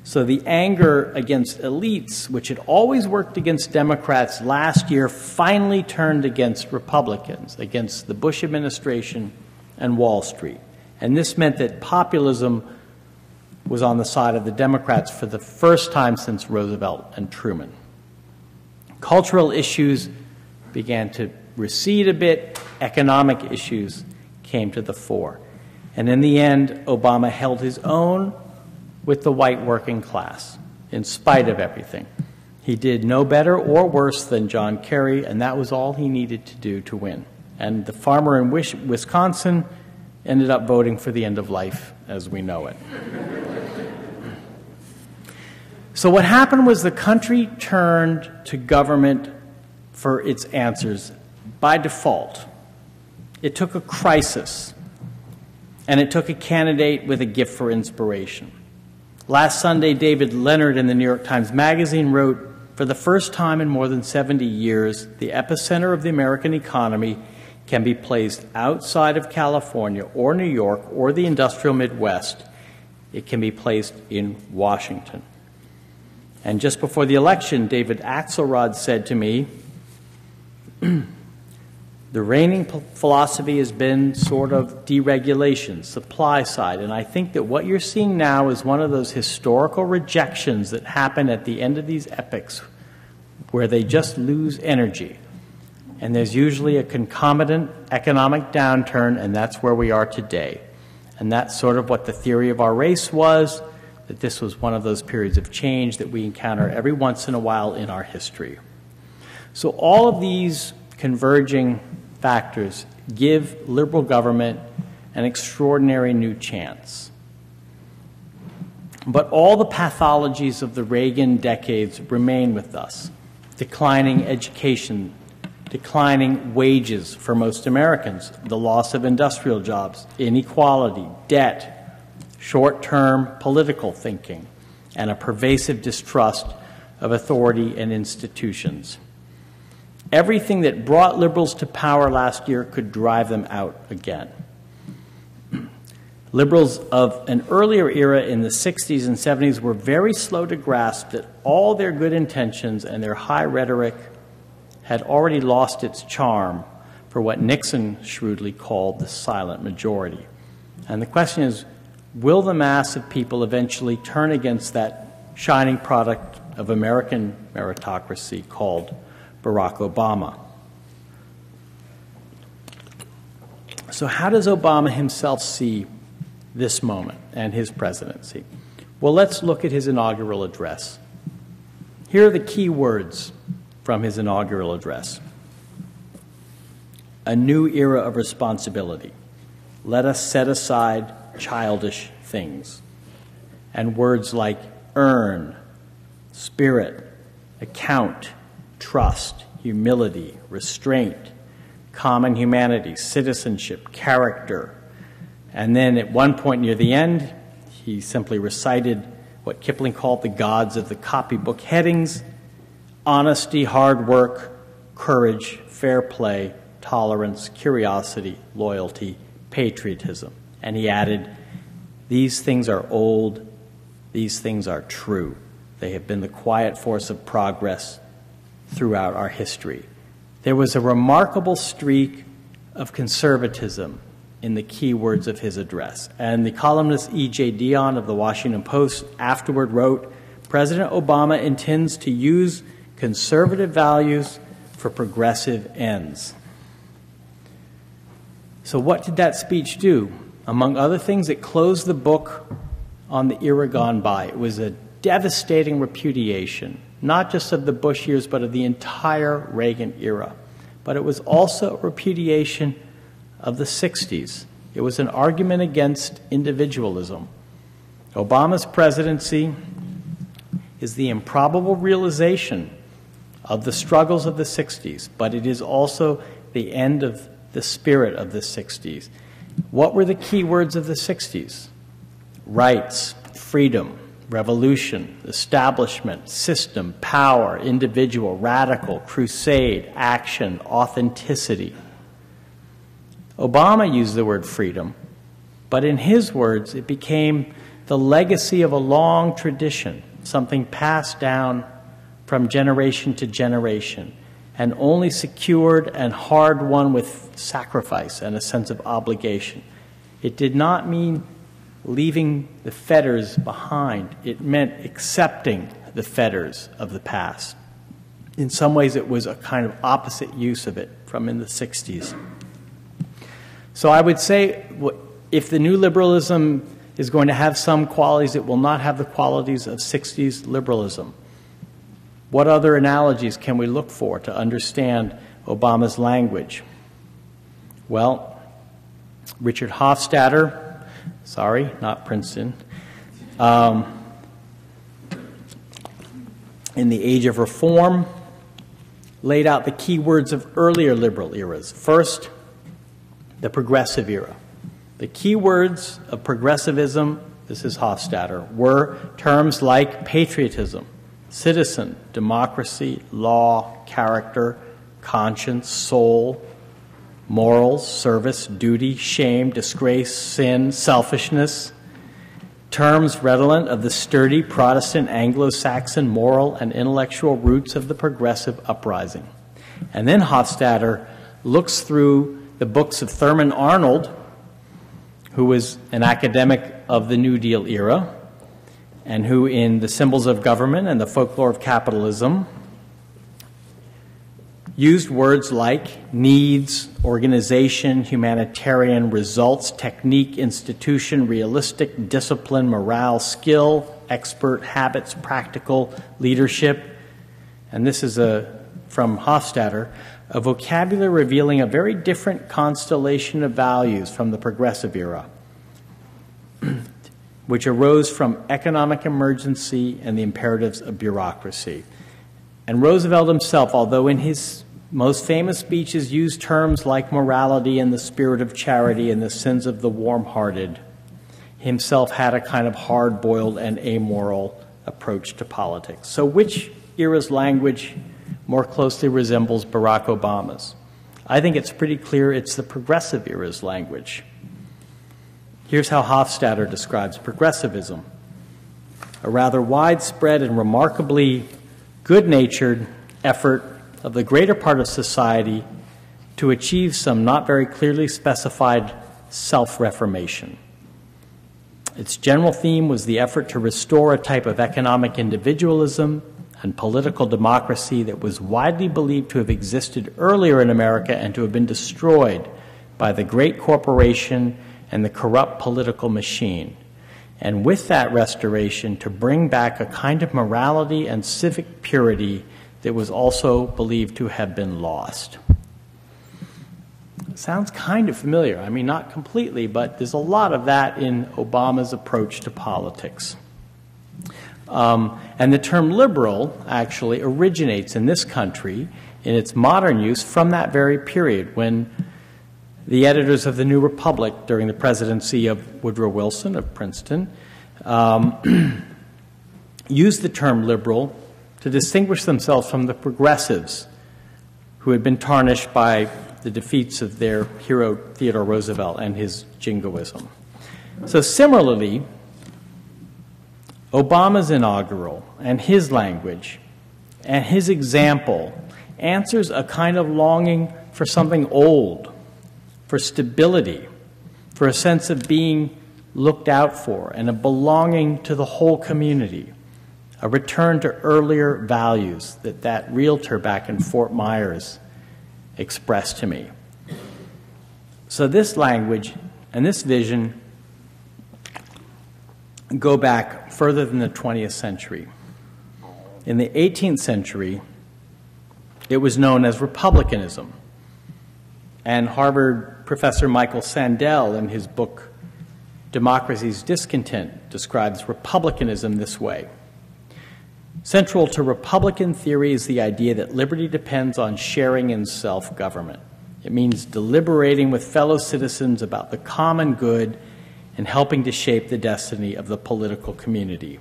So the anger against elites, which had always worked against Democrats, last year finally turned against Republicans, against the Bush administration and Wall Street. And this meant that populism was on the side of the Democrats for the first time since Roosevelt and Truman. Cultural issues began to recede a bit. Economic issues came to the fore. And in the end, Obama held his own with the white working class, in spite of everything. He did no better or worse than John Kerry, and that was all he needed to do to win. And the farmer in Wisconsin ended up voting for the end of life as we know it. So what happened was the country turned to government for its answers by default. It took a crisis, and it took a candidate with a gift for inspiration. Last Sunday, David Leonard in the New York Times Magazine wrote, "For the first time in more than 70 years, the epicenter of the American economy can be placed outside of California or New York or the industrial Midwest. It can be placed in Washington." And just before the election, David Axelrod said to me, "The reigning philosophy has been sort of deregulation, supply side, and I think that what you're seeing now is one of those historical rejections that happen at the end of these epics where they just lose energy. And there's usually a concomitant economic downturn, and that's where we are today. And that's sort of what the theory of our race was, that this was one of those periods of change that we encounter every once in a while in our history." So all of these converging factors give liberal government an extraordinary new chance. But all the pathologies of the Reagan decades remain with us. Declining education, declining wages for most Americans, the loss of industrial jobs, inequality, debt, short-term political thinking, and a pervasive distrust of authority and institutions. Everything that brought liberals to power last year could drive them out again. Liberals of an earlier era in the 60s and 70s were very slow to grasp that all their good intentions and their high rhetoric had already lost its charm for what Nixon shrewdly called the silent majority. And the question is, will the mass of people eventually turn against that shining product of American meritocracy called Barack Obama? So how does Obama himself see this moment and his presidency? Well, let's look at his inaugural address. Here are the key words from his inaugural address. A new era of responsibility. Let us set aside childish things. And words like earn, spirit, account, trust, humility, restraint, common humanity, citizenship, character. And then at one point near the end, he simply recited what Kipling called the gods of the copybook headings: honesty, hard work, courage, fair play, tolerance, curiosity, loyalty, patriotism. And he added, these things are old, these things are true. They have been the quiet force of progress throughout our history. There was a remarkable streak of conservatism in the key words of his address. And the columnist E.J. Dionne of the Washington Post afterward wrote, President Obama intends to use conservative values for progressive ends. So what did that speech do? Among other things, it closed the book on the era gone by. It was a devastating repudiation, not just of the Bush years, but of the entire Reagan era. But it was also a repudiation of the 60s. It was an argument against individualism. Obama's presidency is the improbable realization of the struggles of the 60s, but it is also the end of the spirit of the 60s. What were the key words of the 60s? Rights, freedom, revolution, establishment, system, power, individual, radical, crusade, action, authenticity. Obama used the word freedom, but in his words, it became the legacy of a long tradition, something passed down from generation to generation, and only secured and hard won with sacrifice and a sense of obligation. It did not mean leaving the fetters behind. It meant accepting the fetters of the past. In some ways, it was a kind of opposite use of it from in the 60s. So I would say if the new liberalism is going to have some qualities, it will not have the qualities of 60s liberalism. What other analogies can we look for to understand Obama's language? Well, Richard Hofstadter, sorry, not Princeton, in The Age of Reform, laid out the key words of earlier liberal eras. First, the progressive era. The key words of progressivism, this is Hofstadter, were terms like patriotism, citizen, democracy, law, character, conscience, soul, morals, service, duty, shame, disgrace, sin, selfishness, terms redolent of the sturdy Protestant Anglo-Saxon moral and intellectual roots of the progressive uprising. And then Hofstadter looks through the books of Thurman Arnold, who was an academic of the New Deal era, and who in The Symbols of Government and the Folklore of Capitalism used words like needs, organization, humanitarian, results, technique, institution, realistic, discipline, morale, skill, expert, habits, practical, leadership. And this is from Hofstadter, a vocabulary revealing a very different constellation of values from the progressive era, which arose from economic emergency and the imperatives of bureaucracy. And Roosevelt himself, although in his most famous speeches used terms like morality and the spirit of charity and the sins of the warm-hearted, himself had a kind of hard-boiled and amoral approach to politics. So which era's language more closely resembles Barack Obama's? I think it's pretty clear it's the progressive era's language. Here's how Hofstadter describes progressivism: a rather widespread and remarkably good-natured effort of the greater part of society to achieve some not very clearly specified self-reformation. Its general theme was the effort to restore a type of economic individualism and political democracy that was widely believed to have existed earlier in America and to have been destroyed by the great corporation and the corrupt political machine. And with that restoration, to bring back a kind of morality and civic purity that was also believed to have been lost. Sounds kind of familiar. I mean, not completely, but there's a lot of that in Obama's approach to politics. And the term liberal actually originates in this country in its modern use from that very period when the editors of the New Republic during the presidency of Woodrow Wilson of Princeton used the term liberal to distinguish themselves from the progressives who had been tarnished by the defeats of their hero Theodore Roosevelt and his jingoism. So similarly, Obama's inaugural and his language and his example answers a kind of longing for something old, for stability, for a sense of being looked out for and a belonging to the whole community, a return to earlier values that realtor back in Fort Myers expressed to me. So this language and this vision go back further than the 20th century. In the 18th century, it was known as republicanism. And Harvard professor Michael Sandel, in his book Democracy's Discontent, describes republicanism this way. Central to Republican theory is the idea that liberty depends on sharing in self-government. It means deliberating with fellow citizens about the common good and helping to shape the destiny of the political community.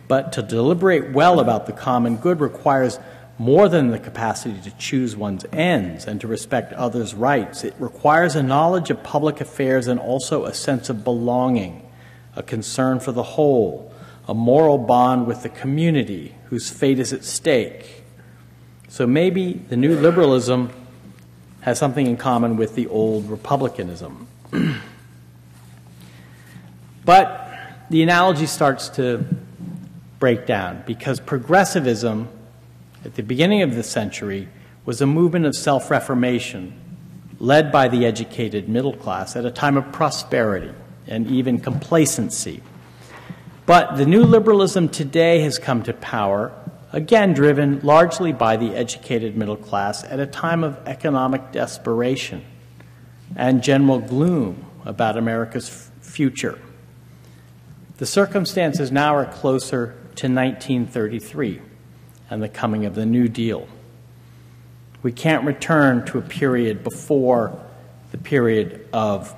But to deliberate well about the common good requires more than the capacity to choose one's ends and to respect others' rights. It requires a knowledge of public affairs and also a sense of belonging, a concern for the whole, a moral bond with the community whose fate is at stake. So maybe the new liberalism has something in common with the old republicanism. But the analogy starts to break down because progressivism at the beginning of the century was a movement of self-reformation led by the educated middle class at a time of prosperity and even complacency. But the new liberalism today has come to power, again driven largely by the educated middle class at a time of economic desperation and general gloom about America's future. The circumstances now are closer to 1933 and the coming of the New Deal. We can't return to a period before the period of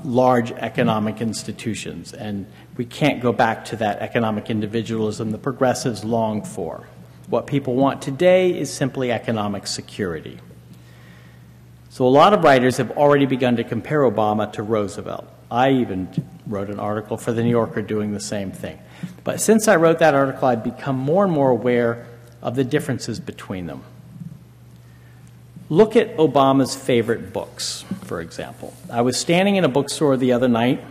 large economic institutions, and we can't go back to that economic individualism the progressives longed for. What people want today is simply economic security. So a lot of writers have already begun to compare Obama to Roosevelt. I even wrote an article for The New Yorker doing the same thing. But since I wrote that article, I've become more and more aware of the differences between them. Look at Obama's favorite books, for example. I was standing in a bookstore the other night,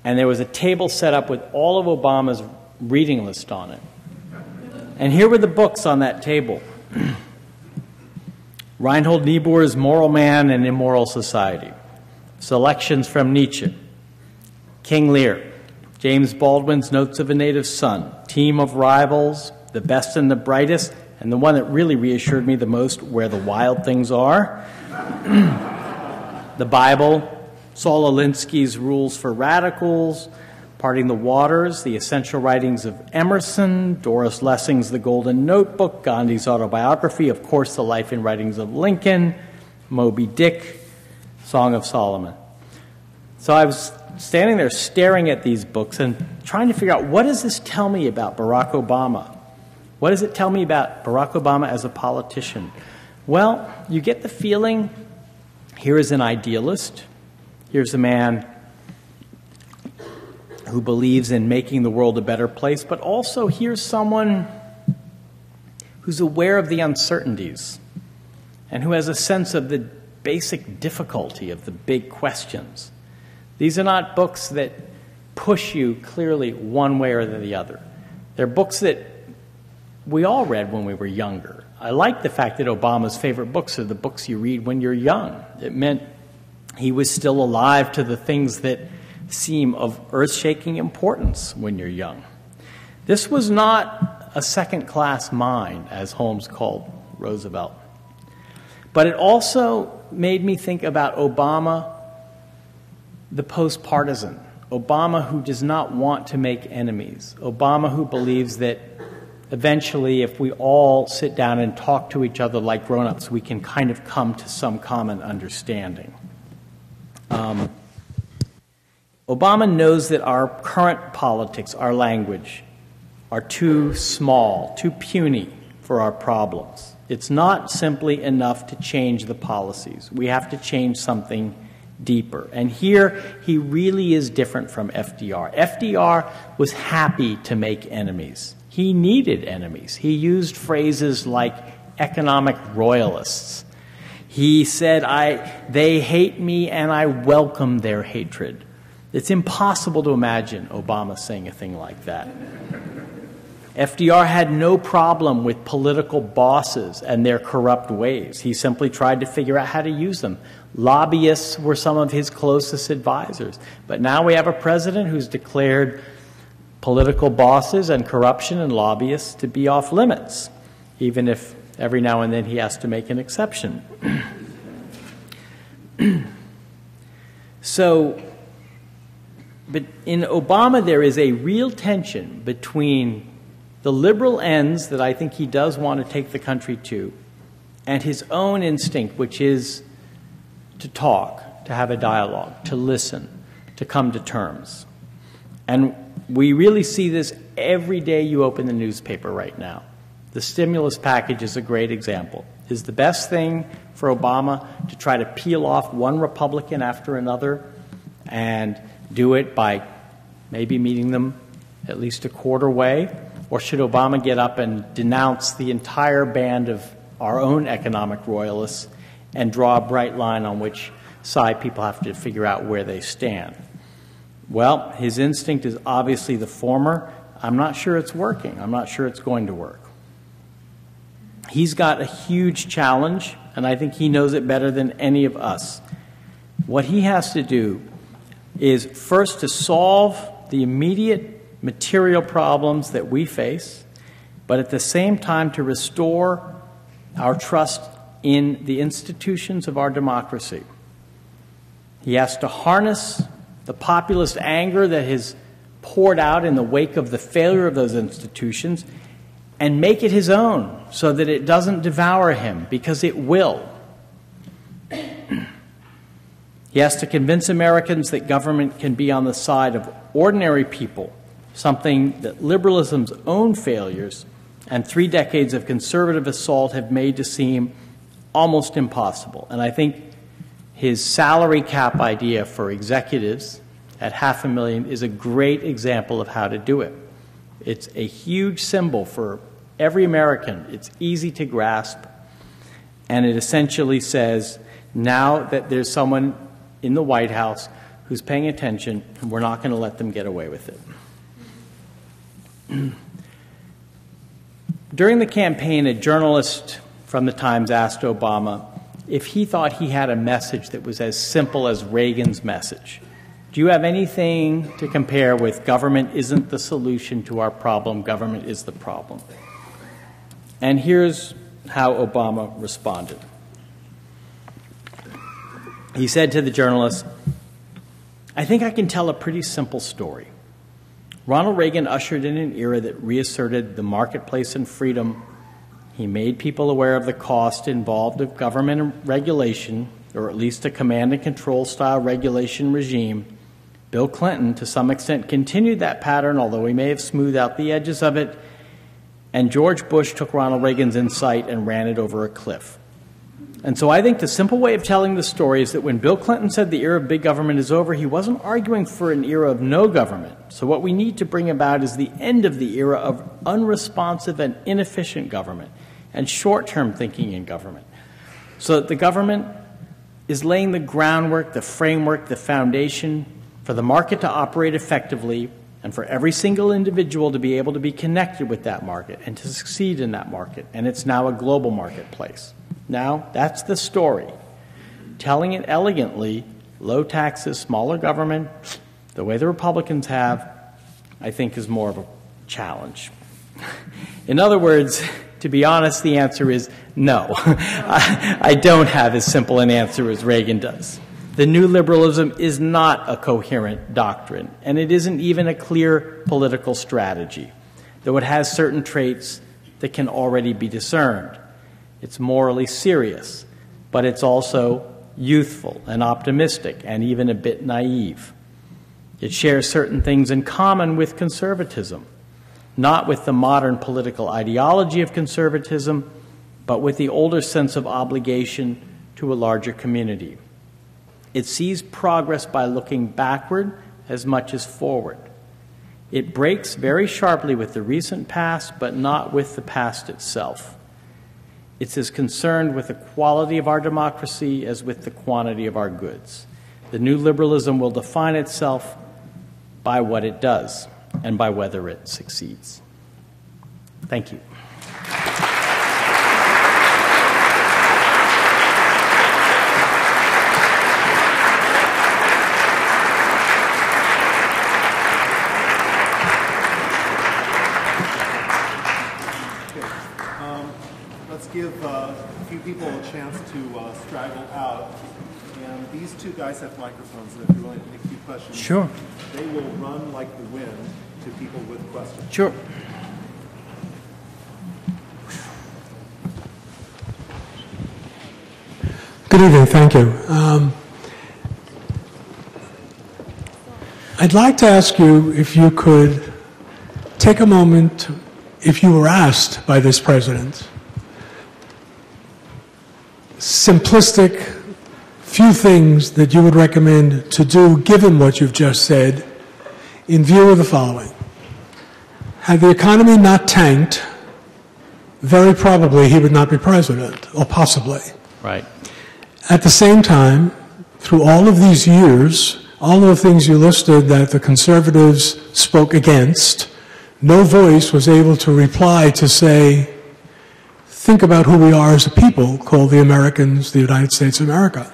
and there was a table set up with all of Obama's reading list on it. And here were the books on that table. Reinhold Niebuhr's Moral Man and Immoral Society, selections from Nietzsche, King Lear, James Baldwin's Notes of a Native Son, Team of Rivals, The Best and the Brightest, and the one that really reassured me the most, Where the Wild Things Are, the Bible, Saul Alinsky's Rules for Radicals, Parting the Waters, The Essential Writings of Emerson, Doris Lessing's The Golden Notebook, Gandhi's Autobiography, of course, The Life and Writings of Lincoln, Moby Dick, Song of Solomon. So I was standing there staring at these books and trying to figure out, what does this tell me about Barack Obama? What does it tell me about Barack Obama as a politician? Well, you get the feeling, here is an idealist. Here's a man who believes in making the world a better place, but also here's someone who's aware of the uncertainties and who has a sense of the basic difficulty of the big questions. These are not books that push you clearly one way or the other. They're books that we all read when we were younger. I like the fact that Obama's favorite books are the books you read when you're young. It meant he was still alive to the things that seem of earth-shaking importance when you're young. This was not a second-class mind, as Holmes called Roosevelt. But it also made me think about Obama, the post-partisan. Obama who does not want to make enemies. Obama who believes that eventually, if we all sit down and talk to each other like grown-ups, we can kind of come to some common understanding. Obama knows that our current politics, our language, are too small, too puny for our problems. It's not simply enough to change the policies. We have to change something deeper. And here, he really is different from FDR. FDR was happy to make enemies. He needed enemies. He used phrases like economic royalists. He said, they hate me and I welcome their hatred. It's impossible to imagine Obama saying a thing like that. FDR had no problem with political bosses and their corrupt ways. He simply tried to figure out how to use them. Lobbyists were some of his closest advisors. But now we have a president who's declared political bosses and corruption and lobbyists to be off limits, even if every now and then he has to make an exception. But in Obama, there is a real tension between the liberal ends that I think he does want to take the country to and his own instinct, which is to talk, to have a dialogue, to listen, to come to terms. And We really see this every day you open the newspaper right now. The stimulus package is a great example. Is the best thing for Obama to try to peel off one Republican after another and do it by maybe meeting them at least a quarter way? Or should Obama get up and denounce the entire band of our own economic royalists and draw a bright line on which side people have to figure out where they stand? Well, his instinct is obviously the former. I'm not sure it's working. I'm not sure it's going to work. He's got a huge challenge, and I think he knows it better than any of us. What he has to do is first to solve the immediate material problems that we face, but at the same time to restore our trust in the institutions of our democracy. He has to harness the populist anger that has poured out in the wake of the failure of those institutions and make it his own so that it doesn't devour him, because it will. He has to convince Americans that government can be on the side of ordinary people, something that liberalism's own failures and 3 decades of conservative assault have made to seem almost impossible. And I think his salary cap idea for executives at $500,000 is a great example of how to do it. It's a huge symbol for every American. It's easy to grasp, and it essentially says, now that there's someone in the White House who's paying attention, we're not going to let them get away with it. During the campaign, a journalist from the Times asked Obama if he thought he had a message that was as simple as Reagan's message. Do you have anything to compare with government isn't the solution to our problem, government is the problem? And here's how Obama responded. He said to the journalist, "I think I can tell a pretty simple story. Ronald Reagan ushered in an era that reasserted the marketplace and freedom. He made people aware of the cost involved of government and regulation, or at least a command and control style regulation regime. Bill Clinton, to some extent, continued that pattern, although he may have smoothed out the edges of it. And George Bush took Ronald Reagan's insight and ran it over a cliff. And so I think the simple way of telling the story is that when Bill Clinton said the era of big government is over, he wasn't arguing for an era of no government. So what we need to bring about is the end of the era of unresponsive and inefficient government and short-term thinking in government, so that the government is laying the groundwork, the framework, the foundation for the market to operate effectively and for every single individual to be able to be connected with that market and to succeed in that market. And it's now a global marketplace. Now, that's the story. Telling it elegantly, low taxes, smaller government, the way the Republicans have, I think is more of a challenge. In other words, to be honest, the answer is no. I don't have as simple an answer as Reagan does. The new liberalism is not a coherent doctrine, and it isn't even a clear political strategy, though it has certain traits that can already be discerned. It's morally serious, but it's also youthful and optimistic and even a bit naive. It shares certain things in common with conservatism, not with the modern political ideology of conservatism, but with the older sense of obligation to a larger community. It sees progress by looking backward as much as forward. It breaks very sharply with the recent past, but not with the past itself. It's as concerned with the quality of our democracy as with the quantity of our goods. The new liberalism will define itself by what it does and by whether it succeeds. Thank you. Give a few people a chance to straggle out. And these two guys have microphones, and if you're willing to take a few questions, sure, they will run like the wind to people with questions. Sure. Good evening, thank you. I'd like to ask you if you could take a moment, if you were asked by this president, simplistic, few things that you would recommend to do, given what you've just said, in view of the following. Had the economy not tanked, very probably he would not be president, or possibly. Right. At the same time, through all of these years, all of the things you listed that the conservatives spoke against, no voice was able to reply to say, think about who we are as a people, called the Americans, the United States of America.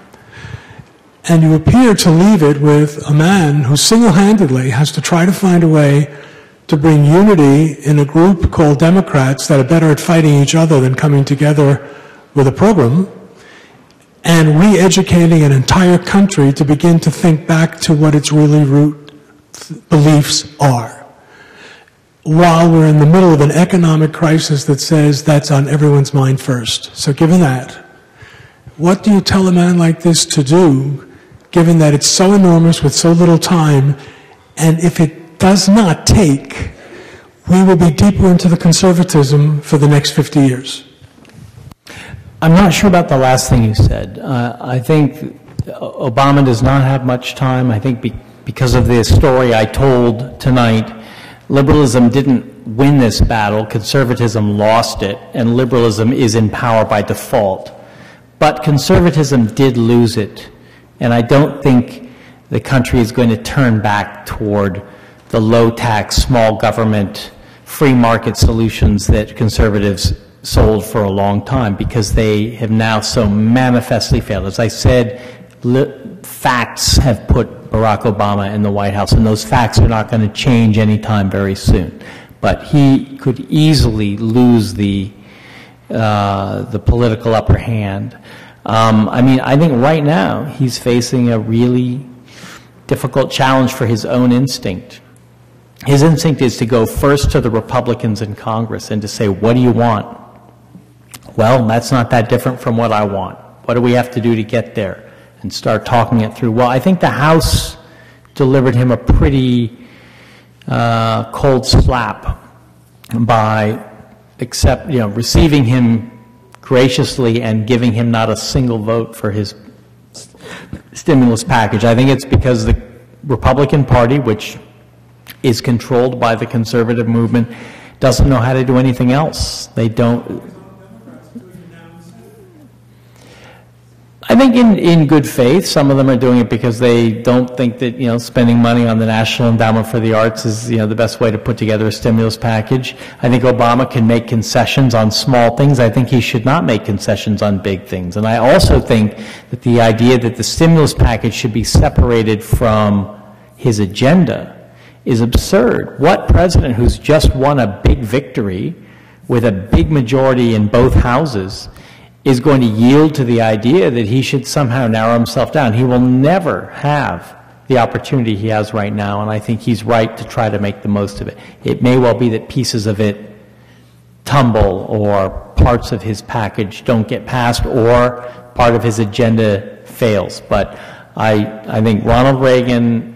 And you appear to leave it with a man who single-handedly has to try to find a way to bring unity in a group called Democrats that are better at fighting each other than coming together with a program, and re-educating an entire country to begin to think back to what its really root beliefs are. While we're in the middle of an economic crisis that says that's on everyone's mind first. So given that, what do you tell a man like this to do, given that it's so enormous with so little time, and if it does not take, we will be deeper into the conservatism for the next 50 years? I'm not sure about the last thing you said. I think Obama does not have much time. I think because of the story I told tonight, liberalism didn't win this battle, conservatism lost it, and liberalism is in power by default. But conservatism did lose it, and I don't think the country is going to turn back toward the low-tax, small government, free market solutions that conservatives sold for a long time, because they have now so manifestly failed. As I said, facts have put Barack Obama in the White House, and those facts are not going to change anytime very soon. But he could easily lose the political upper hand. I mean, I think right now he's facing a really difficult challenge for his own instinct. His instinct is to go first to the Republicans in Congress and to say, what do you want? Well, that's not that different from what I want. What do we have to do to get there? And start talking it through. Well, I think the House delivered him a pretty cold slap by receiving him graciously and giving him not a single vote for his stimulus package. I think it's because the Republican Party, which is controlled by the conservative movement, doesn't know how to do anything else. They don't. I think in good faith, some of them are doing it because they don't think that, spending money on the National Endowment for the Arts is, the best way to put together a stimulus package. I think Obama can make concessions on small things. I think he should not make concessions on big things. And I also think that the idea that the stimulus package should be separated from his agenda is absurd. What president who's just won a big victory with a big majority in both houses is going to yield to the idea that he should somehow narrow himself down? He will never have the opportunity he has right now, and I think he's right to try to make the most of it. It may well be that pieces of it tumble, or parts of his package don't get passed, or part of his agenda fails. But I think Ronald Reagan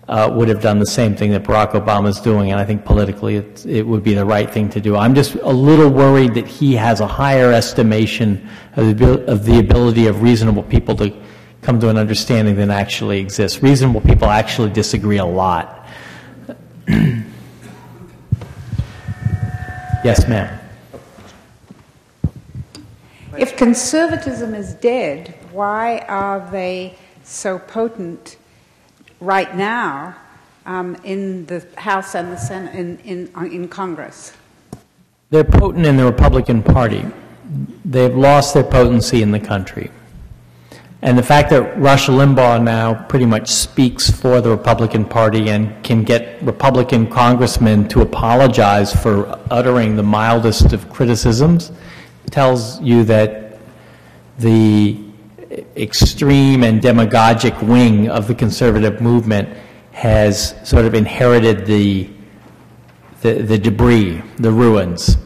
would have done the same thing that Barack Obama is doing, and I think politically it would be the right thing to do. I'm just a little worried that he has a higher estimation of the ability of reasonable people to come to an understanding than actually exists. Reasonable people actually disagree a lot. Yes, ma'am. If conservatism is dead, why are they so potent right now in the House and the Senate, in Congress? They're potent in the Republican Party. They've lost their potency in the country. And the fact that Rush Limbaugh now pretty much speaks for the Republican Party and can get Republican congressmen to apologize for uttering the mildest of criticisms tells you that the extreme and demagogic wing of the conservative movement has sort of inherited the debris, the ruins.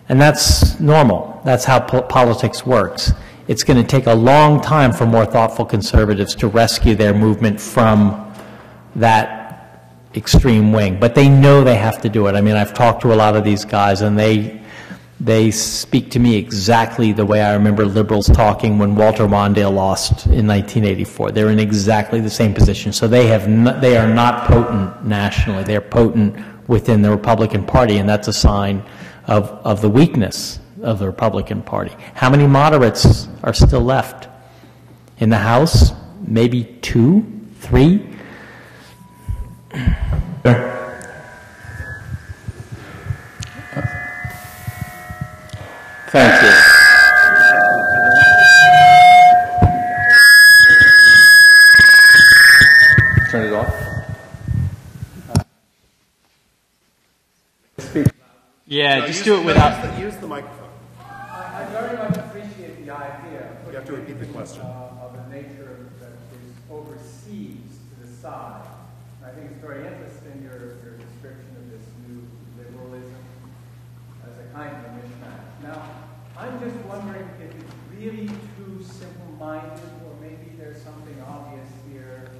And that's normal. That's how politics works. It's going to take a long time for more thoughtful conservatives to rescue their movement from that extreme wing, but they know they have to do it. I mean, I've talked to a lot of these guys, and they speak to me exactly the way I remember liberals talking when Walter Mondale lost in 1984. They're in exactly the same position. So they are not potent nationally. They're potent within the Republican Party, and that's a sign of the weakness of the Republican Party. How many moderates are still left? In the House, maybe 2, 3? Thank you. Turn it off. Speak. Yeah, No, just do it without... Use the microphone. I very much appreciate the idea You have to repeat the question. of a nature that is overseas to the side. I think it's very interesting your description of this new liberalism as a kind of a mishmash. Now, I'm just wondering if it's really too simple-minded, or maybe there's something obvious here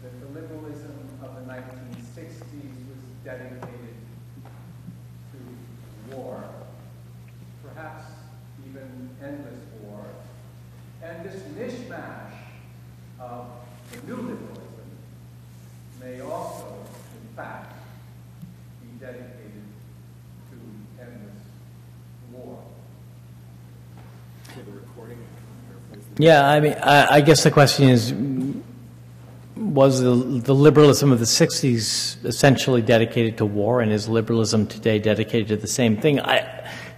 that the liberalism of the 1960s was dedicated to war, perhaps even endless war, and this mishmash of the new liberalism may also, in fact, be dedicated to endless war. Yeah, I mean, I guess the question is, was the liberalism of the 60s essentially dedicated to war, and is liberalism today dedicated to the same thing?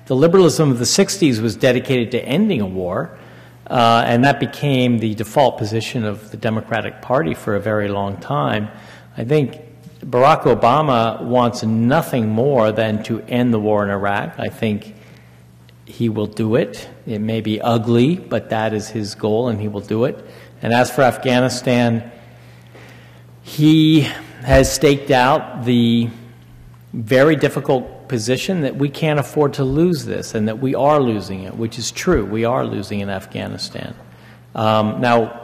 The liberalism of the 60s was dedicated to ending a war, and that became the default position of the Democratic Party for a very long time. I think Barack Obama wants nothing more than to end the war in Iraq. I think he will do it. It may be ugly, but that is his goal, and he will do it. And as for Afghanistan, he has staked out the very difficult position that we can't afford to lose this, and that we are losing it, which is true. We are losing in Afghanistan. Now,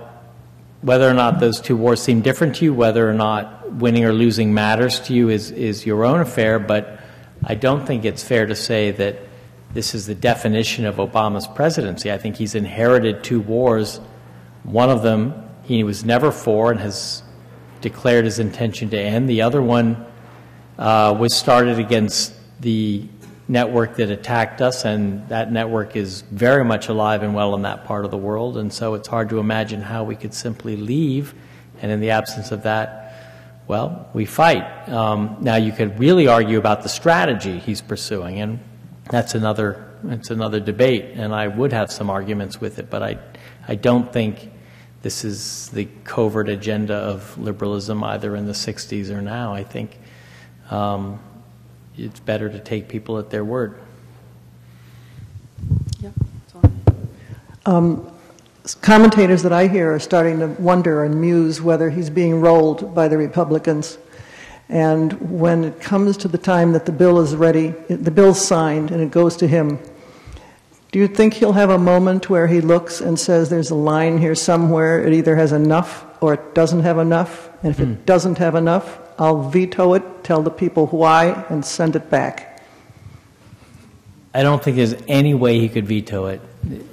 whether or not those two wars seem different to you, whether or not winning or losing matters to you is your own affair, but I don't think it's fair to say that this is the definition of Obama's presidency. I think he's inherited two wars. One of them he was never for and has declared his intention to end. The other one was started against the network that attacked us, and that network is very much alive and well in that part of the world, and so it's hard to imagine how we could simply leave, and in the absence of that, well, we fight. Now, you could really argue about the strategy he's pursuing, and that's another debate, and I would have some arguments with it, but I don't think this is the covert agenda of liberalism either in the 60s or now. I think it's better to take people at their word. Yeah, commentators that I hear are starting to wonder and muse whether he's being rolled by the Republicans. And when it comes to the time that the bill is ready, the bill's signed and it goes to him, do you think he'll have a moment where he looks and says there's a line here somewhere, it either has enough or it doesn't have enough, and if it doesn't have enough, I'll veto it, tell the people why, and send it back? I don't think there's any way he could veto it.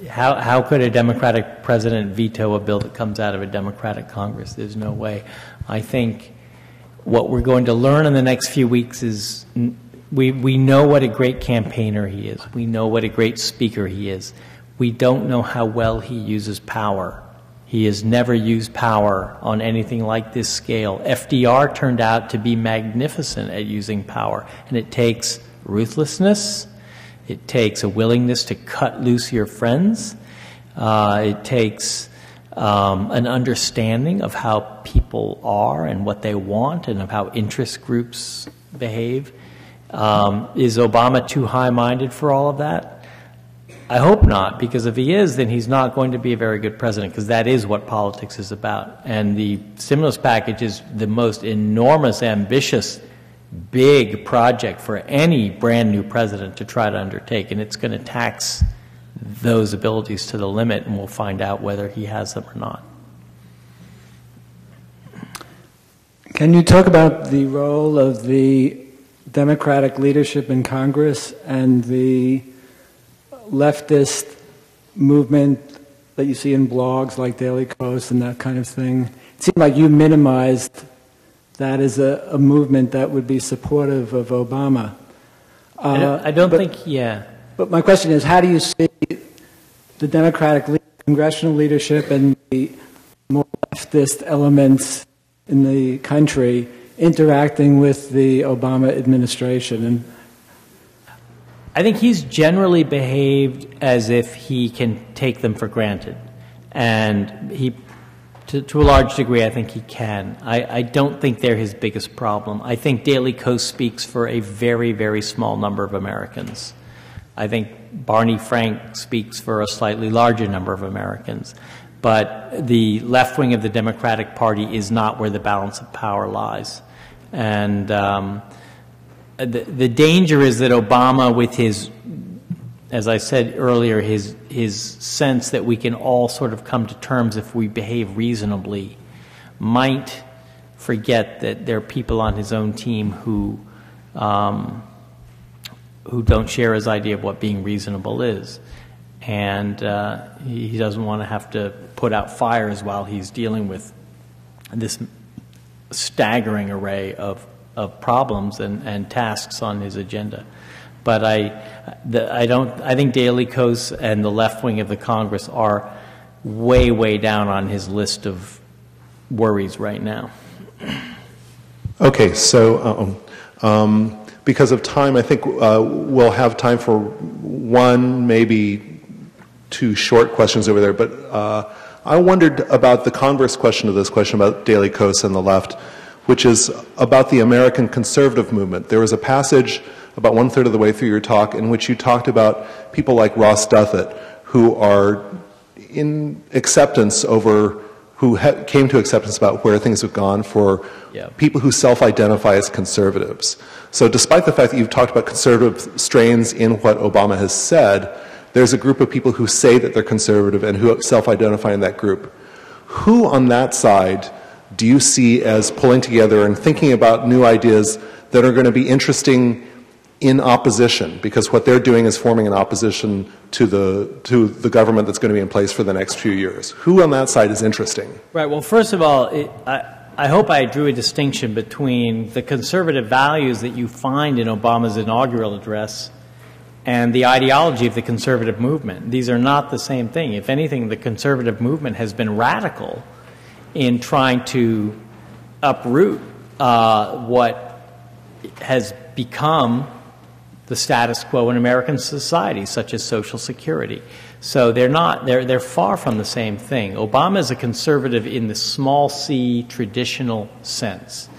How could a Democratic president veto a bill that comes out of a Democratic Congress? There's no way. I think what we're going to learn in the next few weeks is we know what a great campaigner he is. We know what a great speaker he is. We don't know how well he uses power. He has never used power on anything like this scale. FDR turned out to be magnificent at using power, and it takes ruthlessness. It takes a willingness to cut loose your friends. It takes an understanding of how people are and what they want and of how interest groups behave. Is Obama too high-minded for all of that? I hope not, because if he is, then he's not going to be a very good president, because that is what politics is about. And the stimulus package is the most enormous, ambitious, big project for any brand new president to try to undertake, and it's going to tax those abilities to the limit, and we'll find out whether he has them or not. Can you talk about the role of the Democratic leadership in Congress and the leftist movement that you see in blogs like Daily Kos and that kind of thing? It seemed like you minimized that as a movement that would be supportive of Obama. I don't think, yeah. But my question is, how do you see the Democratic congressional leadership and the more leftist elements in the country interacting with the Obama administration? And I think he's generally behaved as if he can take them for granted. And he, to a large degree, I think he can. I don't think they're his biggest problem. I think Daily Kos speaks for a very, very small number of Americans. I think Barney Frank speaks for a slightly larger number of Americans. But the left wing of the Democratic Party is not where the balance of power lies. And the danger is that Obama, with his, as I said earlier, his sense that we can all sort of come to terms if we behave reasonably, might forget that there are people on his own team who don't share his idea of what being reasonable is. And he doesn't want to have to put out fires while he's dealing with this staggering array of problems and tasks on his agenda. But I think Daily Kos and the left wing of the Congress are way, way down on his list of worries right now. Okay, so because of time, I think we'll have time for one, maybe two short questions over there. But I wondered about the converse question to this question about Daily Kos and the left, which is about the American conservative movement. There was a passage about one-third of the way through your talk in which you talked about people like Ross Douthat, who are in acceptance over, who came to acceptance about where things have gone for people who self-identify as conservatives. So despite the fact that you've talked about conservative strains in what Obama has said, there's a group of people who say that they're conservative and who self-identify in that group. Who on that side do you see as pulling together and thinking about new ideas that are going to be interesting in opposition? Because what they're doing is forming an opposition to the government that's going to be in place for the next few years. Who on that side is interesting? Right. Well, first of all, I hope I drew a distinction between the conservative values that you find in Obama's inaugural address and the ideology of the conservative movement. These are not the same thing. If anything, the conservative movement has been radical in trying to uproot what has become the status quo in American society, such as Social Security. So they're far from the same thing. Obama is a conservative in the small c traditional sense.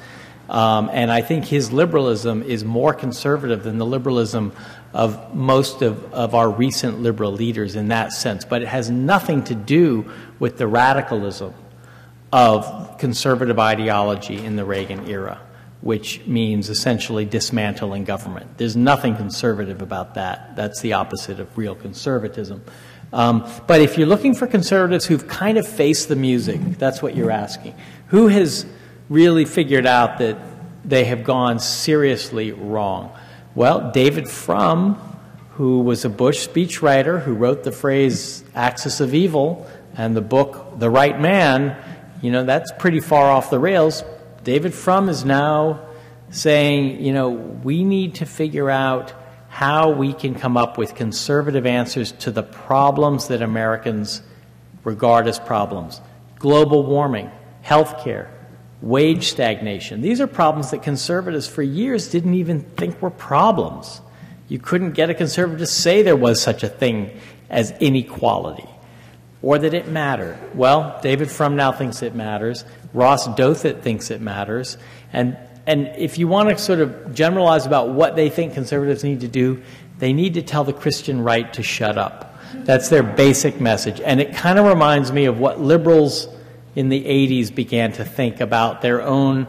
And I think his liberalism is more conservative than the liberalism of most of our recent liberal leaders in that sense. But it has nothing to do with the radicalism of conservative ideology in the Reagan era, which means essentially dismantling government. There's nothing conservative about that. That's the opposite of real conservatism. But if you're looking for conservatives who've kind of faced the music, that's what you're asking. Who has really figured out that they have gone seriously wrong? Well, David Frum, who was a Bush speechwriter who wrote the phrase axis of evil and the book The Right Man, you know, that's pretty far off the rails. David Frum is now saying, you know, we need to figure out how we can come up with conservative answers to the problems that Americans regard as problems. Global warming, healthcare, wage stagnation. These are problems that conservatives for years didn't even think were problems. You couldn't get a conservative to say there was such a thing as inequality or that it mattered. Well, David Frum now thinks it matters. Ross Douthat thinks it matters. And if you want to sort of generalize about what they think conservatives need to do, they need to tell the Christian right to shut up. That's their basic message. And it kind of reminds me of what liberals in the 80s began to think about their own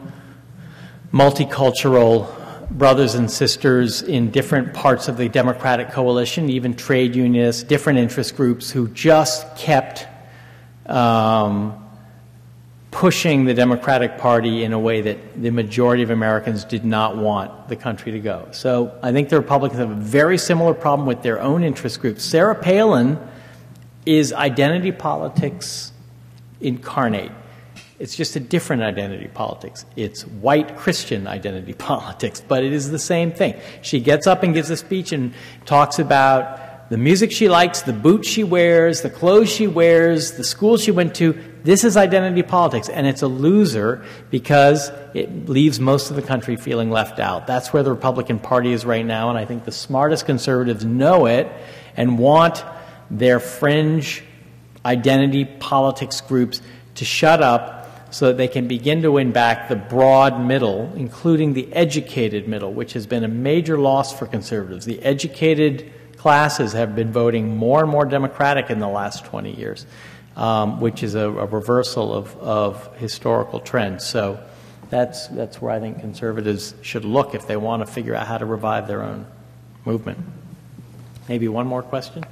multicultural brothers and sisters in different parts of the Democratic coalition, even trade unionists, different interest groups who just kept pushing the Democratic Party in a way that the majority of Americans did not want the country to go. So I think the Republicans have a very similar problem with their own interest groups. Sarah Palin is identity politics incarnate. It's just a different identity politics. It's white Christian identity politics, but it is the same thing. She gets up and gives a speech and talks about the music she likes, the boots she wears, the clothes she wears, the school she went to. This is identity politics, and it's a loser because it leaves most of the country feeling left out. That's where the Republican Party is right now, and I think the smartest conservatives know it and want their fringe identity politics groups to shut up so that they can begin to win back the broad middle, including the educated middle, which has been a major loss for conservatives. The educated classes have been voting more and more Democratic in the last 20 years, which is a reversal of historical trends. So that's where I think conservatives should look if they want to figure out how to revive their own movement. Maybe one more question?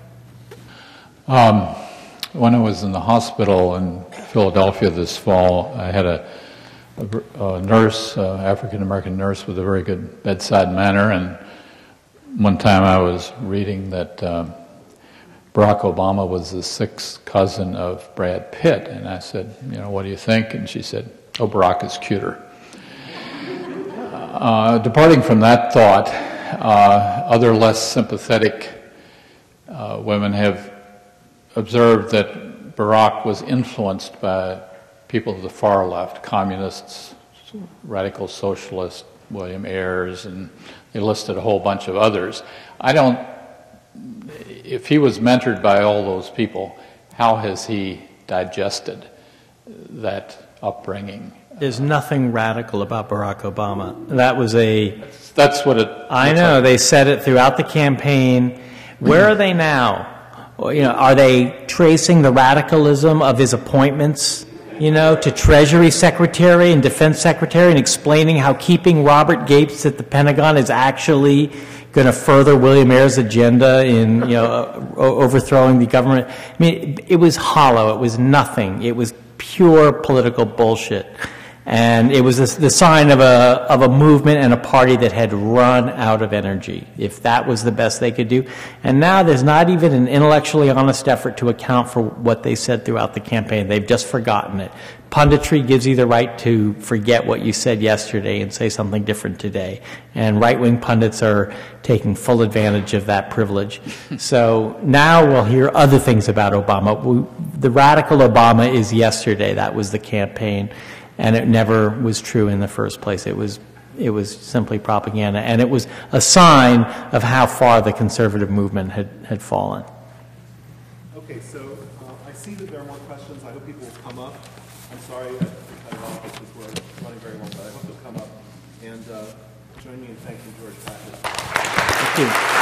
When I was in the hospital in Philadelphia this fall, I had a nurse, African-American nurse with a very good bedside manner, and one time I was reading that Barack Obama was the sixth cousin of Brad Pitt, and I said, what do you think? And she said, oh, Barack is cuter. Departing from that thought, other less sympathetic women have observed that Barack was influenced by people of the far left, communists, radical socialists, William Ayers, and they listed a whole bunch of others. If he was mentored by all those people, how has he digested that upbringing? There's nothing radical about Barack Obama. That's what it... I know, like. They said it throughout the campaign. Where are they now? Are they tracing the radicalism of his appointments, to Treasury Secretary and Defense Secretary and explaining how keeping Robert Gates at the Pentagon is actually going to further William Ayers' agenda in, overthrowing the government? I mean, it was hollow. It was nothing. It was pure political bullshit. And it was the sign of a movement and a party that had run out of energy, if that was the best they could do. And now there's not even an intellectually honest effort to account for what they said throughout the campaign. They've just forgotten it. Punditry gives you the right to forget what you said yesterday and say something different today. And right-wing pundits are taking full advantage of that privilege. So now we'll hear other things about Obama. The radical Obama is yesterday. That was the campaign. And it never was true in the first place. It was simply propaganda. And it was a sign of how far the conservative movement had fallen. Okay, so I see that there are more questions. I hope people will come up. I'm sorry to cut it off because we're running very long, but I hope they'll come up and join me in thanking George Patrick. Thank you.